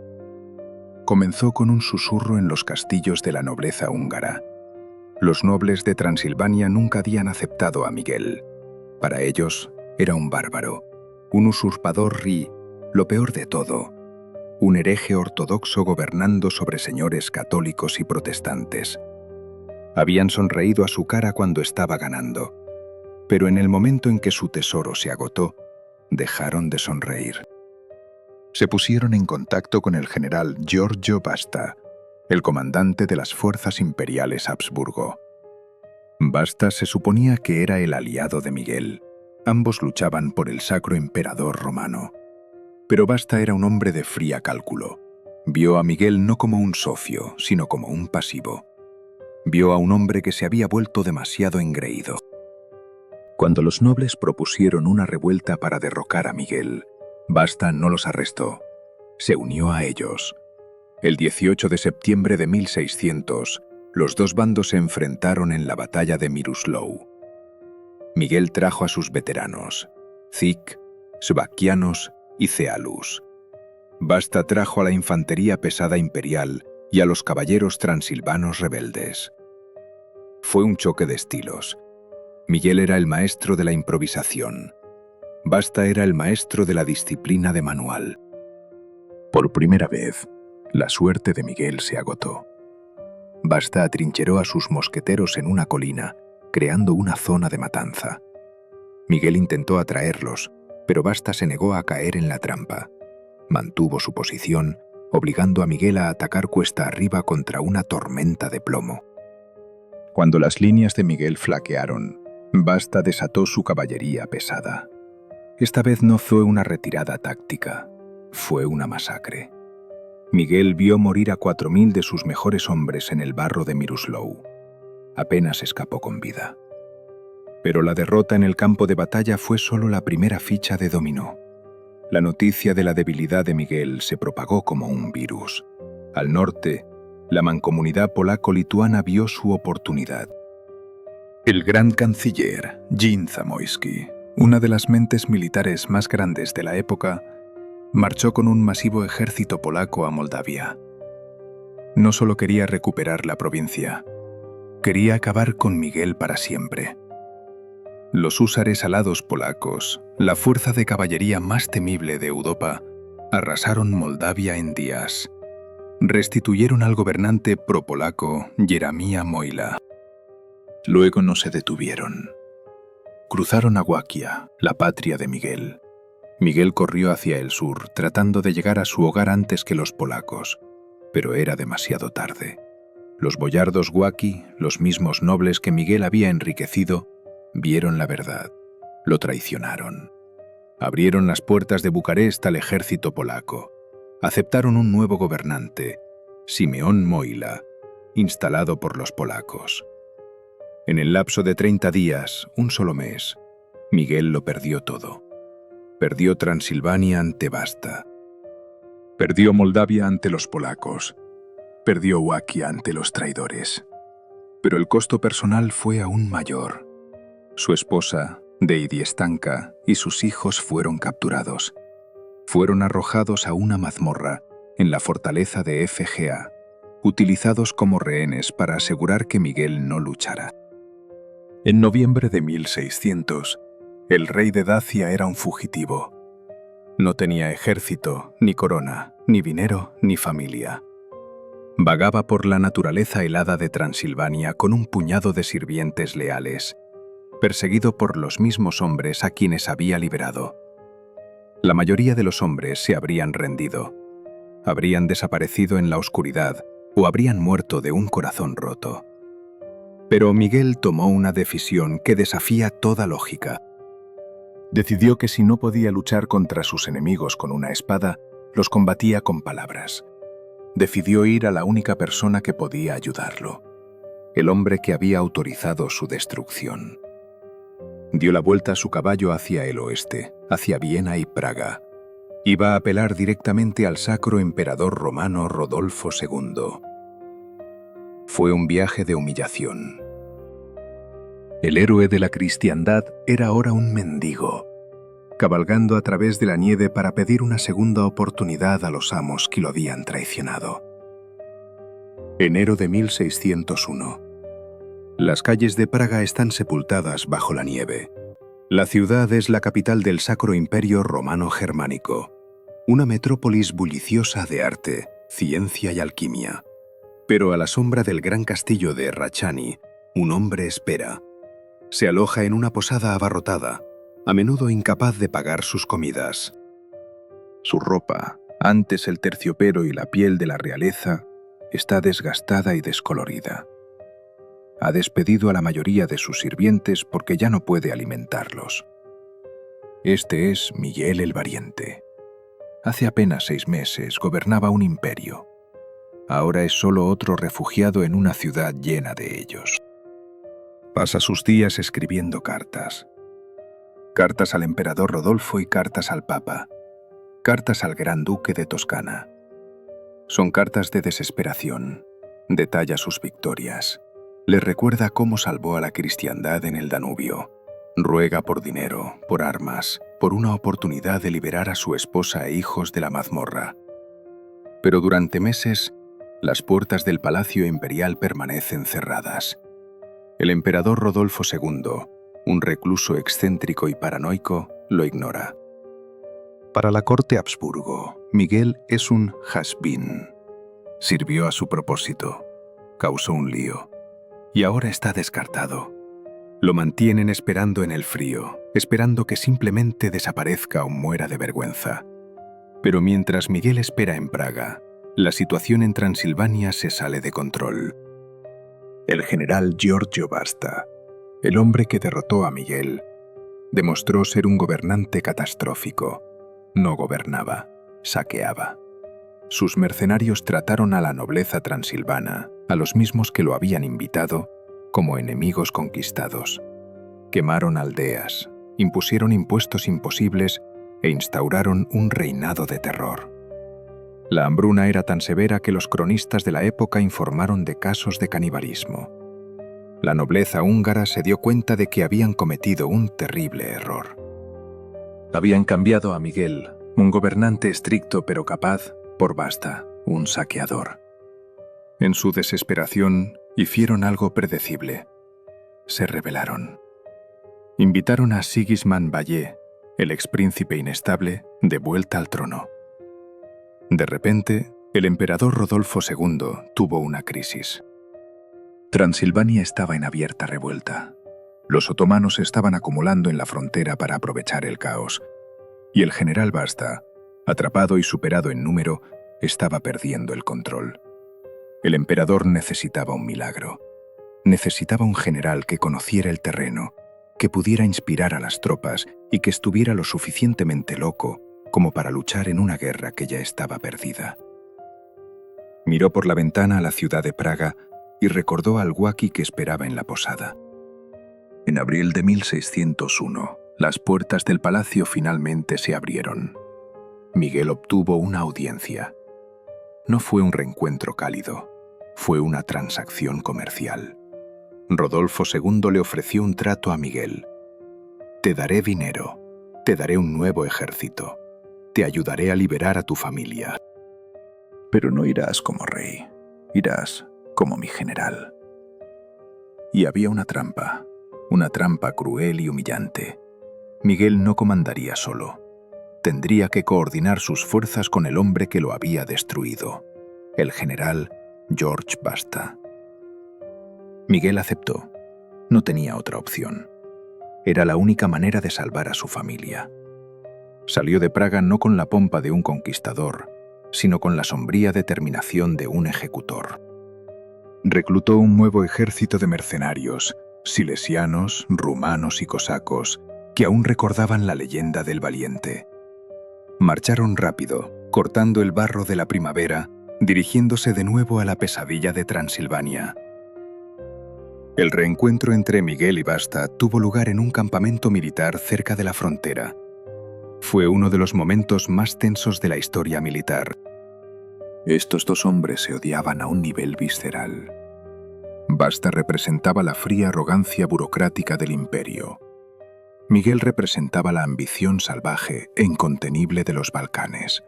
Comenzó con un susurro en los castillos de la nobleza húngara. Los nobles de Transilvania nunca habían aceptado a Miguel. Para ellos era un bárbaro, un usurpador lo peor de todo, un hereje ortodoxo gobernando sobre señores católicos y protestantes. Habían sonreído a su cara cuando estaba ganando, pero en el momento en que su tesoro se agotó, dejaron de sonreír. Se pusieron en contacto con el general Giorgio Basta, el comandante de las fuerzas imperiales Habsburgo. Basta se suponía que era el aliado de Miguel. Ambos luchaban por el sacro emperador romano. Pero Basta era un hombre de fría cálculo. Vio a Miguel no como un socio, sino como un pasivo. Vio a un hombre que se había vuelto demasiado engreído. Cuando los nobles propusieron una revuelta para derrocar a Miguel, Basta no los arrestó. Se unió a ellos. El 18 de septiembre de 1600, los dos bandos se enfrentaron en la batalla de Miroslav. Miguel trajo a sus veteranos, Zik, Svaquianos y Cealus. Basta trajo a la infantería pesada imperial y a los caballeros transilvanos rebeldes. Fue un choque de estilos. Miguel era el maestro de la improvisación. Basta era el maestro de la disciplina de manual. Por primera vez, la suerte de Miguel se agotó. Basta atrincheró a sus mosqueteros en una colina, creando una zona de matanza. Miguel intentó atraerlos, pero Basta se negó a caer en la trampa. Mantuvo su posición, obligando a Miguel a atacar cuesta arriba contra una tormenta de plomo. Cuando las líneas de Miguel flaquearon, Basta desató su caballería pesada. Esta vez no fue una retirada táctica, fue una masacre. Miguel vio morir a 4000 de sus mejores hombres en el barro de Miroslav. Apenas escapó con vida. Pero la derrota en el campo de batalla fue solo la primera ficha de dominó. La noticia de la debilidad de Miguel se propagó como un virus. Al norte, La mancomunidad polaco-lituana vio su oportunidad. El gran canciller, Jan Zamoyski, una de las mentes militares más grandes de la época, marchó con un masivo ejército polaco a Moldavia. No solo quería recuperar la provincia, quería acabar con Miguel para siempre. Los húsares alados polacos, la fuerza de caballería más temible de Europa, arrasaron Moldavia en días. Restituyeron al gobernante pro-polaco Jeremiah Moyla. Luego no se detuvieron. Cruzaron a Huaquia, la patria de Miguel. Miguel corrió hacia el sur, tratando de llegar a su hogar antes que los polacos, pero era demasiado tarde. Los boyardos huaqui, los mismos nobles que Miguel había enriquecido, vieron la verdad. Lo traicionaron. Abrieron las puertas de Bucarest al ejército polaco. Aceptaron un nuevo gobernante, Simeón Moyla, instalado por los polacos. En el lapso de 30 días, un solo mes, Miguel lo perdió todo. Perdió Transilvania ante Basta. Perdió Moldavia ante los polacos. Perdió Huaquia ante los traidores. Pero el costo personal fue aún mayor. Su esposa, Deidi Stanka, y sus hijos fueron capturados. Fueron arrojados a una mazmorra en la fortaleza de FGA, utilizados como rehenes para asegurar que Miguel no luchara. En noviembre de 1600, el rey de Dacia era un fugitivo. No tenía ejército, ni corona, ni dinero, ni familia. Vagaba por la naturaleza helada de Transilvania con un puñado de sirvientes leales, perseguido por los mismos hombres a quienes había liberado. La mayoría de los hombres se habrían rendido, habrían desaparecido en la oscuridad o habrían muerto de un corazón roto. Pero Miguel tomó una decisión que desafía toda lógica. Decidió que si no podía luchar contra sus enemigos con una espada, los combatía con palabras. Decidió ir a la única persona que podía ayudarlo, el hombre que había autorizado su destrucción. Dio la vuelta a su caballo hacia el oeste, hacia Viena y Praga. Iba a apelar directamente al sacro emperador romano Rodolfo II. Fue un viaje de humillación. El héroe de la cristiandad era ahora un mendigo, cabalgando a través de la nieve para pedir una segunda oportunidad a los amos que lo habían traicionado. Enero de 1601. Las calles de Praga están sepultadas bajo la nieve. La ciudad es la capital del Sacro Imperio Romano Germánico, una metrópolis bulliciosa de arte, ciencia y alquimia. Pero a la sombra del gran castillo de Rachani, un hombre espera. Se aloja en una posada abarrotada, a menudo incapaz de pagar sus comidas. Su ropa, antes el terciopelo y la piel de la realeza, está desgastada y descolorida. Ha despedido a la mayoría de sus sirvientes porque ya no puede alimentarlos. Este es Miguel el Valiente. Hace apenas 6 meses gobernaba un imperio. Ahora es solo otro refugiado en una ciudad llena de ellos. Pasa sus días escribiendo cartas. Cartas al emperador Rodolfo y cartas al Papa. Cartas al Gran Duque de Toscana. Son cartas de desesperación. Detalla sus victorias. Le recuerda cómo salvó a la cristiandad en el Danubio. Ruega por dinero, por armas, por una oportunidad de liberar a su esposa e hijos de la mazmorra. Pero durante meses, las puertas del palacio imperial permanecen cerradas. El emperador Rodolfo II, un recluso excéntrico y paranoico, lo ignora. Para la corte Habsburgo, Miguel es un has-been. Sirvió a su propósito, causó un lío. Y ahora está descartado. Lo mantienen esperando en el frío, esperando que simplemente desaparezca o muera de vergüenza. Pero mientras Miguel espera en Praga, la situación en Transilvania se sale de control. El general Giorgio Basta, el hombre que derrotó a Miguel, demostró ser un gobernante catastrófico. No gobernaba, saqueaba. Sus mercenarios trataron a la nobleza transilvana, a los mismos que lo habían invitado, como enemigos conquistados. Quemaron aldeas, impusieron impuestos imposibles e instauraron un reinado de terror. La hambruna era tan severa que los cronistas de la época informaron de casos de canibalismo. La nobleza húngara se dio cuenta de que habían cometido un terrible error. Habían cambiado a Miguel, un gobernante estricto pero capaz, por Basta, un saqueador. En su desesperación, hicieron algo predecible. Se rebelaron. Invitaron a Sigismund Vallée, el expríncipe inestable, de vuelta al trono. De repente, el emperador Rodolfo II tuvo una crisis. Transilvania estaba en abierta revuelta. Los otomanos estaban acumulando en la frontera para aprovechar el caos, y el general Basta, atrapado y superado en número, estaba perdiendo el control. El emperador necesitaba un milagro. Necesitaba un general que conociera el terreno, que pudiera inspirar a las tropas y que estuviera lo suficientemente loco como para luchar en una guerra que ya estaba perdida. Miró por la ventana a la ciudad de Praga y recordó al huaki que esperaba en la posada. En abril de 1601, las puertas del palacio finalmente se abrieron. Miguel obtuvo una audiencia. No fue un reencuentro cálido, fue una transacción comercial. Rodolfo II le ofreció un trato a Miguel. Te daré dinero, te daré un nuevo ejército, te ayudaré a liberar a tu familia. Pero no irás como rey, irás como mi general. Y había una trampa cruel y humillante. Miguel no comandaría solo. Tendría que coordinar sus fuerzas con el hombre que lo había destruido, el general George Basta. Miguel aceptó. No tenía otra opción. Era la única manera de salvar a su familia. Salió de Praga no con la pompa de un conquistador, sino con la sombría determinación de un ejecutor. Reclutó un nuevo ejército de mercenarios, silesianos, rumanos y cosacos, que aún recordaban la leyenda del valiente. Marcharon rápido, cortando el barro de la primavera, dirigiéndose de nuevo a la pesadilla de Transilvania. El reencuentro entre Miguel y Basta tuvo lugar en un campamento militar cerca de la frontera. Fue uno de los momentos más tensos de la historia militar. Estos dos hombres se odiaban a un nivel visceral. Basta representaba la fría arrogancia burocrática del imperio. Miguel representaba la ambición salvaje e incontenible de los Balcanes.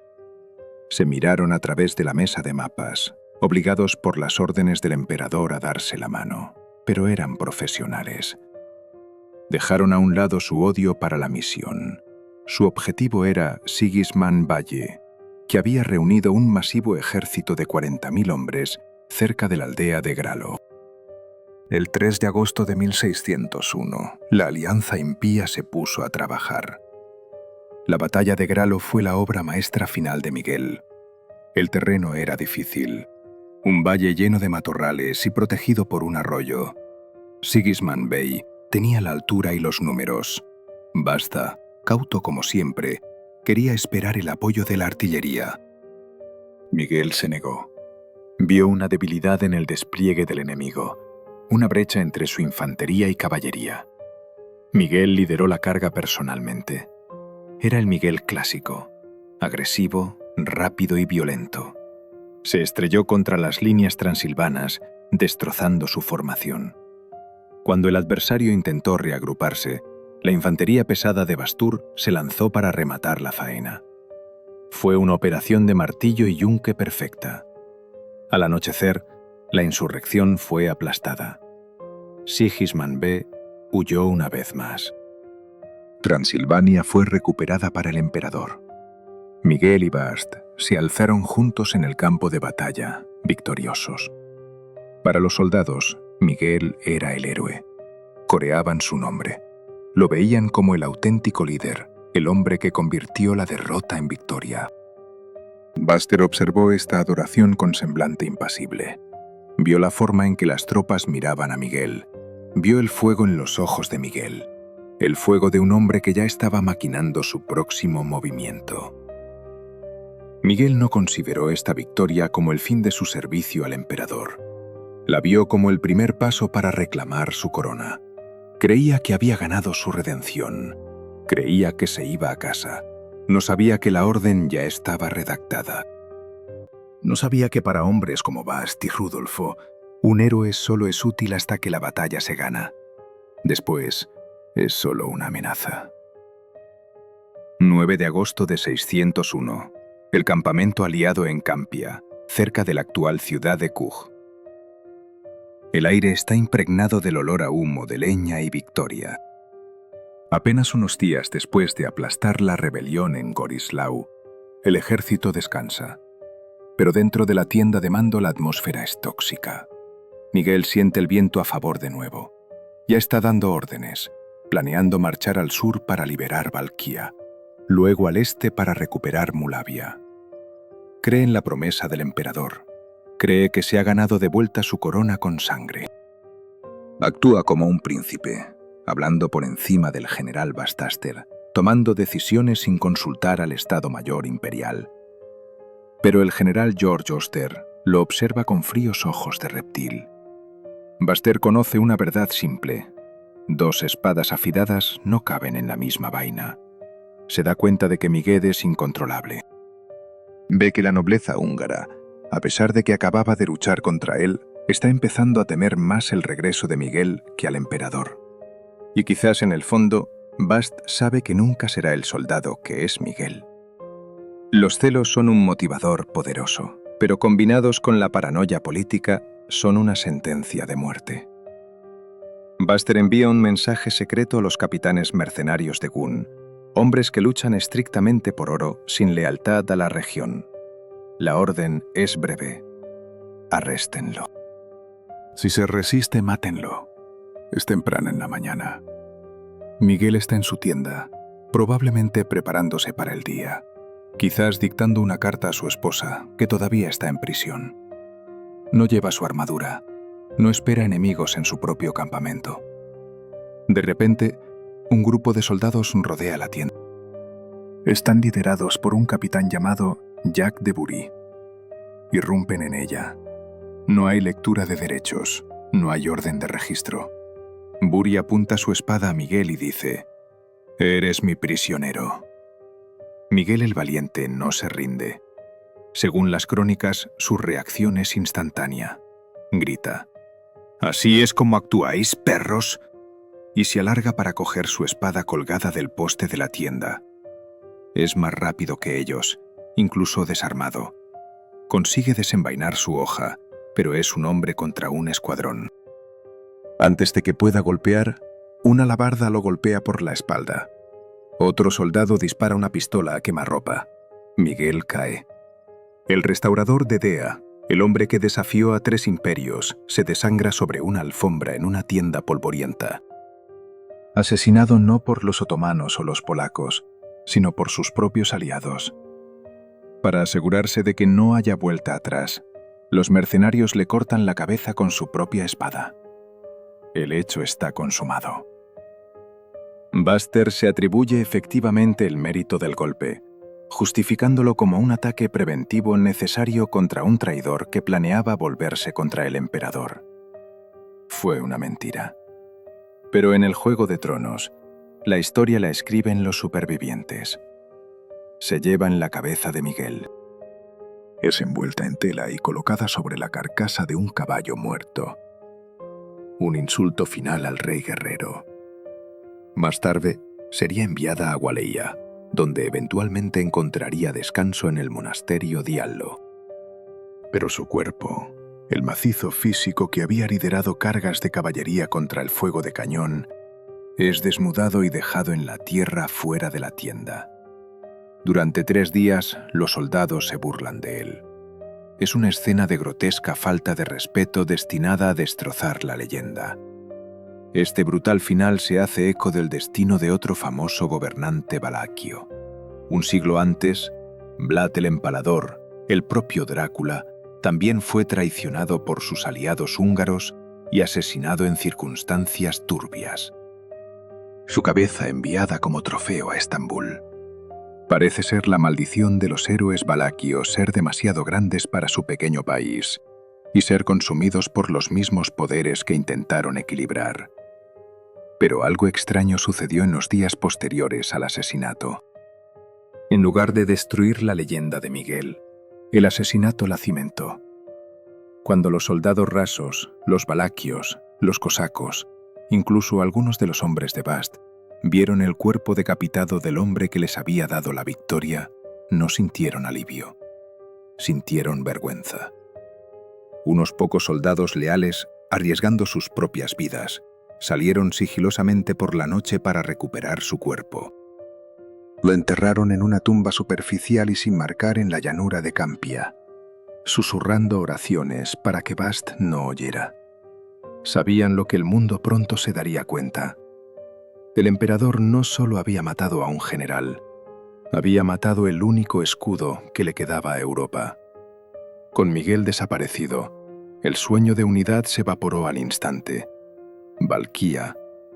Se miraron a través de la mesa de mapas, obligados por las órdenes del emperador a darse la mano, pero eran profesionales. Dejaron a un lado su odio para la misión. Su objetivo era Sigismund Vallée, que había reunido un masivo ejército de 40.000 hombres cerca de la aldea de Gralo. El 3 de agosto de 1601, la alianza impía se puso a trabajar. La batalla de Gralo fue la obra maestra final de Miguel. El terreno era difícil. Un valle lleno de matorrales y protegido por un arroyo. Sigismund Bey tenía la altura y los números. Basta, cauto como siempre, quería esperar el apoyo de la artillería. Miguel se negó. Vio una debilidad en el despliegue del enemigo, una brecha entre su infantería y caballería. Miguel lideró la carga personalmente. Era el Miguel clásico, agresivo, rápido y violento. Se estrelló contra las líneas transilvanas, destrozando su formación. Cuando el adversario intentó reagruparse, la infantería pesada de Bastur se lanzó para rematar la faena. Fue una operación de martillo y yunque perfecta. Al anochecer, la insurrección fue aplastada. Sigismund Bey huyó una vez más. Transilvania fue recuperada para el emperador. Miguel y Bast se alzaron juntos en el campo de batalla, victoriosos. Para los soldados, Miguel era el héroe. Coreaban su nombre. Lo veían como el auténtico líder, el hombre que convirtió la derrota en victoria. Buster observó esta adoración con semblante impasible. Vio la forma en que las tropas miraban a Miguel. Vio el fuego en los ojos de Miguel. El fuego de un hombre que ya estaba maquinando su próximo movimiento. Miguel no consideró esta victoria como el fin de su servicio al emperador. La vio como el primer paso para reclamar su corona. Creía que había ganado su redención. Creía que se iba a casa. No sabía que la orden ya estaba redactada. No sabía que para hombres como Bast y Rudolfo, un héroe solo es útil hasta que la batalla se gana. Después, es solo una amenaza. 9 de agosto de 601. El campamento aliado en Campia, cerca de la actual ciudad de Kug. El aire está impregnado del olor a humo de leña y victoria. Apenas unos días después de aplastar la rebelión en Gorislau, el ejército descansa. Pero dentro de la tienda de mando la atmósfera es tóxica. Miguel siente el viento a favor de nuevo. Ya está dando órdenes, planeando marchar al sur para liberar Valquia, luego al este para recuperar Mulavia. Cree en la promesa del emperador. Cree que se ha ganado de vuelta su corona con sangre. Actúa como un príncipe, hablando por encima del general Bastaster, tomando decisiones sin consultar al Estado Mayor Imperial. Pero el general George Oster lo observa con fríos ojos de reptil. Baster conoce una verdad simple. 2 espadas afiladas no caben en la misma vaina. Se da cuenta de que Miguel es incontrolable. Ve que la nobleza húngara, a pesar de que acababa de luchar contra él, está empezando a temer más el regreso de Miguel que al emperador. Y quizás en el fondo, Bast sabe que nunca será el soldado que es Miguel. Los celos son un motivador poderoso, pero combinados con la paranoia política, son una sentencia de muerte. Baster envía un mensaje secreto a los capitanes mercenarios de Gun, hombres que luchan estrictamente por oro sin lealtad a la región. La orden es breve. Arréstenlo. Si se resiste, mátenlo. Es temprano en la mañana. Miguel está en su tienda, probablemente preparándose para el día, quizás dictando una carta a su esposa, que todavía está en prisión. No lleva su armadura, no espera enemigos en su propio campamento. De repente, un grupo de soldados rodea la tienda. Están liderados por un capitán llamado Jacques de Bury. Irrumpen en ella. No hay lectura de derechos, no hay orden de registro. Bury apunta su espada a Miguel y dice: «Eres mi prisionero». Miguel el Valiente no se rinde. Según las crónicas, su reacción es instantánea. Grita: «¿Así es como actuáis, perros?», y se alarga para coger su espada colgada del poste de la tienda. Es más rápido que ellos, incluso desarmado. Consigue desenvainar su hoja, pero es un hombre contra un escuadrón. Antes de que pueda golpear, una alabarda lo golpea por la espalda. Otro soldado dispara una pistola a quemarropa. Miguel cae. El restaurador de Dea, el hombre que desafió a 3 imperios, se desangra sobre una alfombra en una tienda polvorienta. Asesinado no por los otomanos o los polacos, sino por sus propios aliados. Para asegurarse de que no haya vuelta atrás, los mercenarios le cortan la cabeza con su propia espada. El hecho está consumado. Baster se atribuye efectivamente el mérito del golpe, justificándolo como un ataque preventivo necesario contra un traidor que planeaba volverse contra el emperador. Fue una mentira. Pero en el Juego de Tronos, la historia la escriben los supervivientes. Se lleva en la cabeza de Miguel. Es envuelta en tela y colocada sobre la carcasa de un caballo muerto. Un insulto final al rey guerrero. Más tarde, sería enviada a Waleia, donde eventualmente encontraría descanso en el monasterio Diallo. Pero su cuerpo, el macizo físico que había liderado cargas de caballería contra el fuego de cañón, es desnudado y dejado en la tierra fuera de la tienda. Durante 3 días, los soldados se burlan de él. Es una escena de grotesca falta de respeto destinada a destrozar la leyenda. Este brutal final se hace eco del destino de otro famoso gobernante valaquio. Un siglo antes, Vlad el Empalador, el propio Drácula, también fue traicionado por sus aliados húngaros y asesinado en circunstancias turbias. Su cabeza enviada como trofeo a Estambul. Parece ser la maldición de los héroes valaquios ser demasiado grandes para su pequeño país y ser consumidos por los mismos poderes que intentaron equilibrar. Pero algo extraño sucedió en los días posteriores al asesinato. En lugar de destruir la leyenda de Miguel, El asesinato la cimentó. Cuando los soldados rasos, los valaquios, los cosacos, incluso algunos de los hombres de Bast, vieron el cuerpo decapitado del hombre que les había dado la victoria, no sintieron alivio. Sintieron vergüenza. Unos pocos soldados leales, arriesgando sus propias vidas, salieron sigilosamente por la noche para recuperar su cuerpo. Lo enterraron en una tumba superficial y sin marcar en la llanura de Campia, susurrando oraciones para que Bast no oyera. Sabían lo que el mundo pronto se daría cuenta. El emperador no solo había matado a un general, había matado el único escudo que le quedaba a Europa. Con Miguel desaparecido, el sueño de unidad se evaporó al instante. Valquía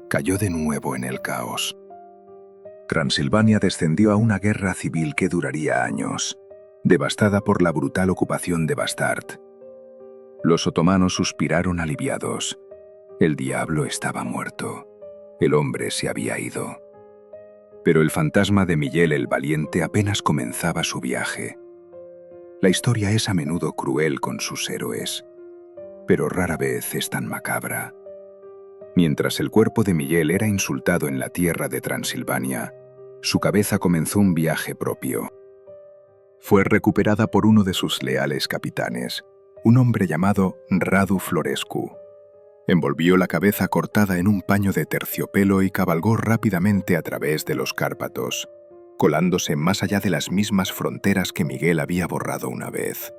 cayó de nuevo en el caos. Transilvania descendió a una guerra civil que duraría años, devastada por la brutal ocupación de Bastard. Los otomanos suspiraron aliviados. El diablo estaba muerto. El hombre se había ido. Pero el fantasma de Miguel el Valiente apenas comenzaba su viaje. La historia es a menudo cruel con sus héroes, pero rara vez es tan macabra. Mientras el cuerpo de Miguel era insultado en la tierra de Transilvania, su cabeza comenzó un viaje propio. Fue recuperada por uno de sus leales capitanes, un hombre llamado Radu Florescu. Envolvió la cabeza cortada en un paño de terciopelo y cabalgó rápidamente a través de los Cárpatos, colándose más allá de las mismas fronteras que Miguel había borrado una vez.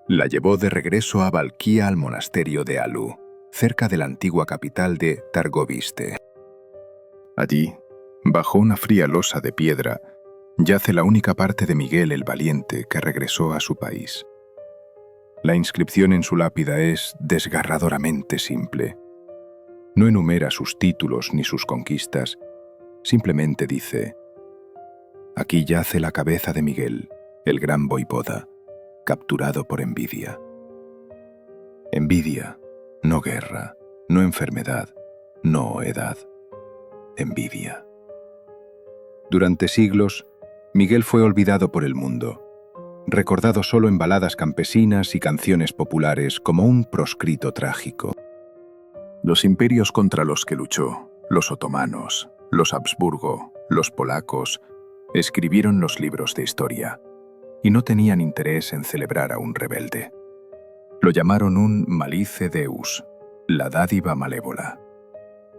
La llevó de regreso a Valquía al monasterio de Alu, cerca de la antigua capital de Targoviste. Allí, bajo una fría losa de piedra, yace la única parte de Miguel el Valiente que regresó a su país. La inscripción en su lápida es desgarradoramente simple. No enumera sus títulos ni sus conquistas, simplemente dice: aquí yace la cabeza de Miguel, el gran voivoda, capturado por envidia. Envidia, no guerra, no enfermedad, no edad. Envidia. Durante siglos, Miguel fue olvidado por el mundo, recordado solo en baladas campesinas y canciones populares como un proscrito trágico. Los imperios contra los que luchó, los otomanos, los Habsburgo, los polacos, escribieron los libros de historia y no tenían interés en celebrar a un rebelde. Lo llamaron un malice deus, la dádiva malévola.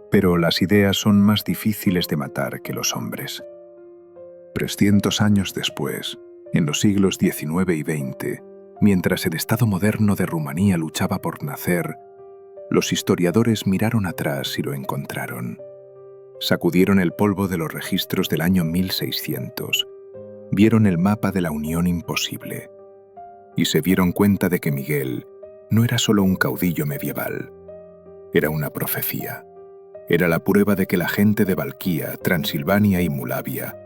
Pero las ideas son más difíciles de matar que los hombres. 300 años después, en los siglos XIX y XX, mientras el Estado moderno de Rumanía luchaba por nacer, los historiadores miraron atrás y lo encontraron. Sacudieron el polvo de los registros del año 1600, vieron el mapa de la Unión Imposible y se dieron cuenta de que Miguel no era solo un caudillo medieval, era una profecía. Era la prueba de que la gente de Valquía, Transilvania y Mulavia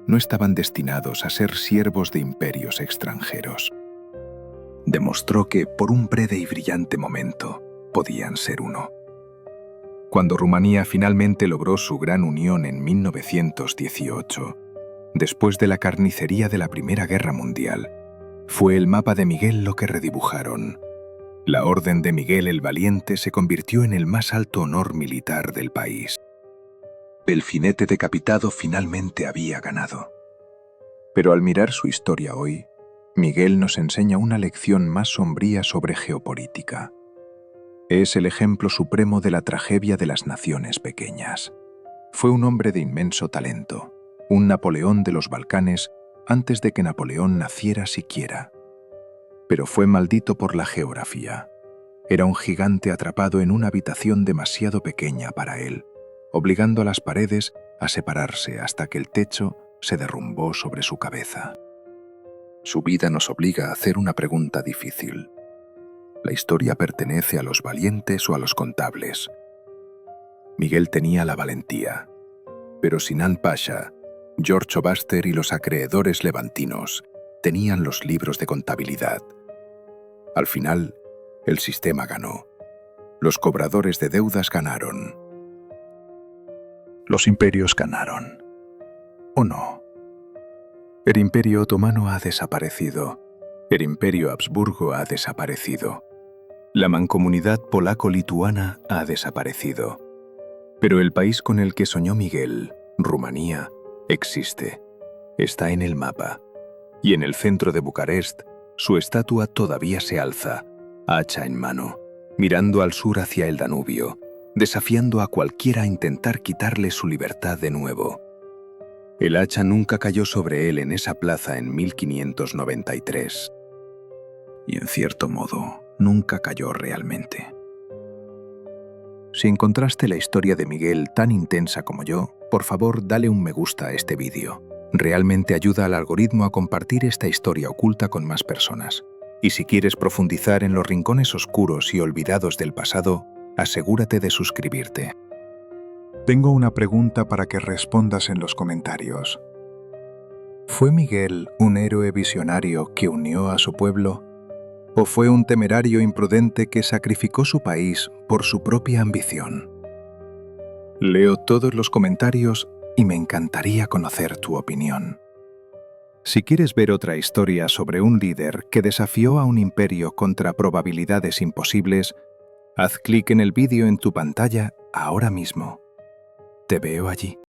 no estaban destinados a ser siervos de imperios extranjeros. Demostró que, por un breve y brillante momento, podían ser uno. Cuando Rumanía finalmente logró su gran unión en 1918, después de la carnicería de la Primera Guerra Mundial, fue el mapa de Miguel lo que redibujaron. La Orden de Miguel el Valiente se convirtió en el más alto honor militar del país. El jinete decapitado finalmente había ganado. Pero al mirar su historia hoy, Miguel nos enseña una lección más sombría sobre geopolítica. Es el ejemplo supremo de la tragedia de las naciones pequeñas. Fue un hombre de inmenso talento, un Napoleón de los Balcanes antes de que Napoleón naciera siquiera. Pero fue maldito por la geografía. Era un gigante atrapado en una habitación demasiado pequeña para él, obligando a las paredes a separarse hasta que el techo se derrumbó sobre su cabeza. Su vida nos obliga a hacer una pregunta difícil. ¿La historia pertenece a los valientes o a los contables? Miguel tenía la valentía, pero Sinan Pasha, George Obaster y los acreedores levantinos tenían los libros de contabilidad. Al final, el sistema ganó. Los cobradores de deudas ganaron. Los imperios ganaron. ¿O no? El imperio otomano ha desaparecido El imperio Habsburgo ha desaparecido. La mancomunidad polaco-lituana ha desaparecido. Pero el país con el que soñó Miguel, Rumanía, existe. Está en el mapa. Y en el centro de Bucarest, su estatua todavía se alza, hacha en mano, mirando al sur hacia el Danubio, desafiando a cualquiera a intentar quitarle su libertad de nuevo. El hacha nunca cayó sobre él en esa plaza en 1593. Y en cierto modo, nunca cayó realmente. Si encontraste la historia de Miguel tan intensa como yo, por favor dale un me gusta a este vídeo. Realmente ayuda al algoritmo a compartir esta historia oculta con más personas. Y si quieres profundizar en los rincones oscuros y olvidados del pasado, asegúrate de suscribirte. Tengo una pregunta para que respondas en los comentarios. ¿Fue Miguel un héroe visionario que unió a su pueblo? ¿O fue un temerario imprudente que sacrificó su país por su propia ambición? Leo todos los comentarios y me encantaría conocer tu opinión. Si quieres ver otra historia sobre un líder que desafió a un imperio contra probabilidades imposibles, haz clic en el vídeo en tu pantalla ahora mismo. Te veo allí.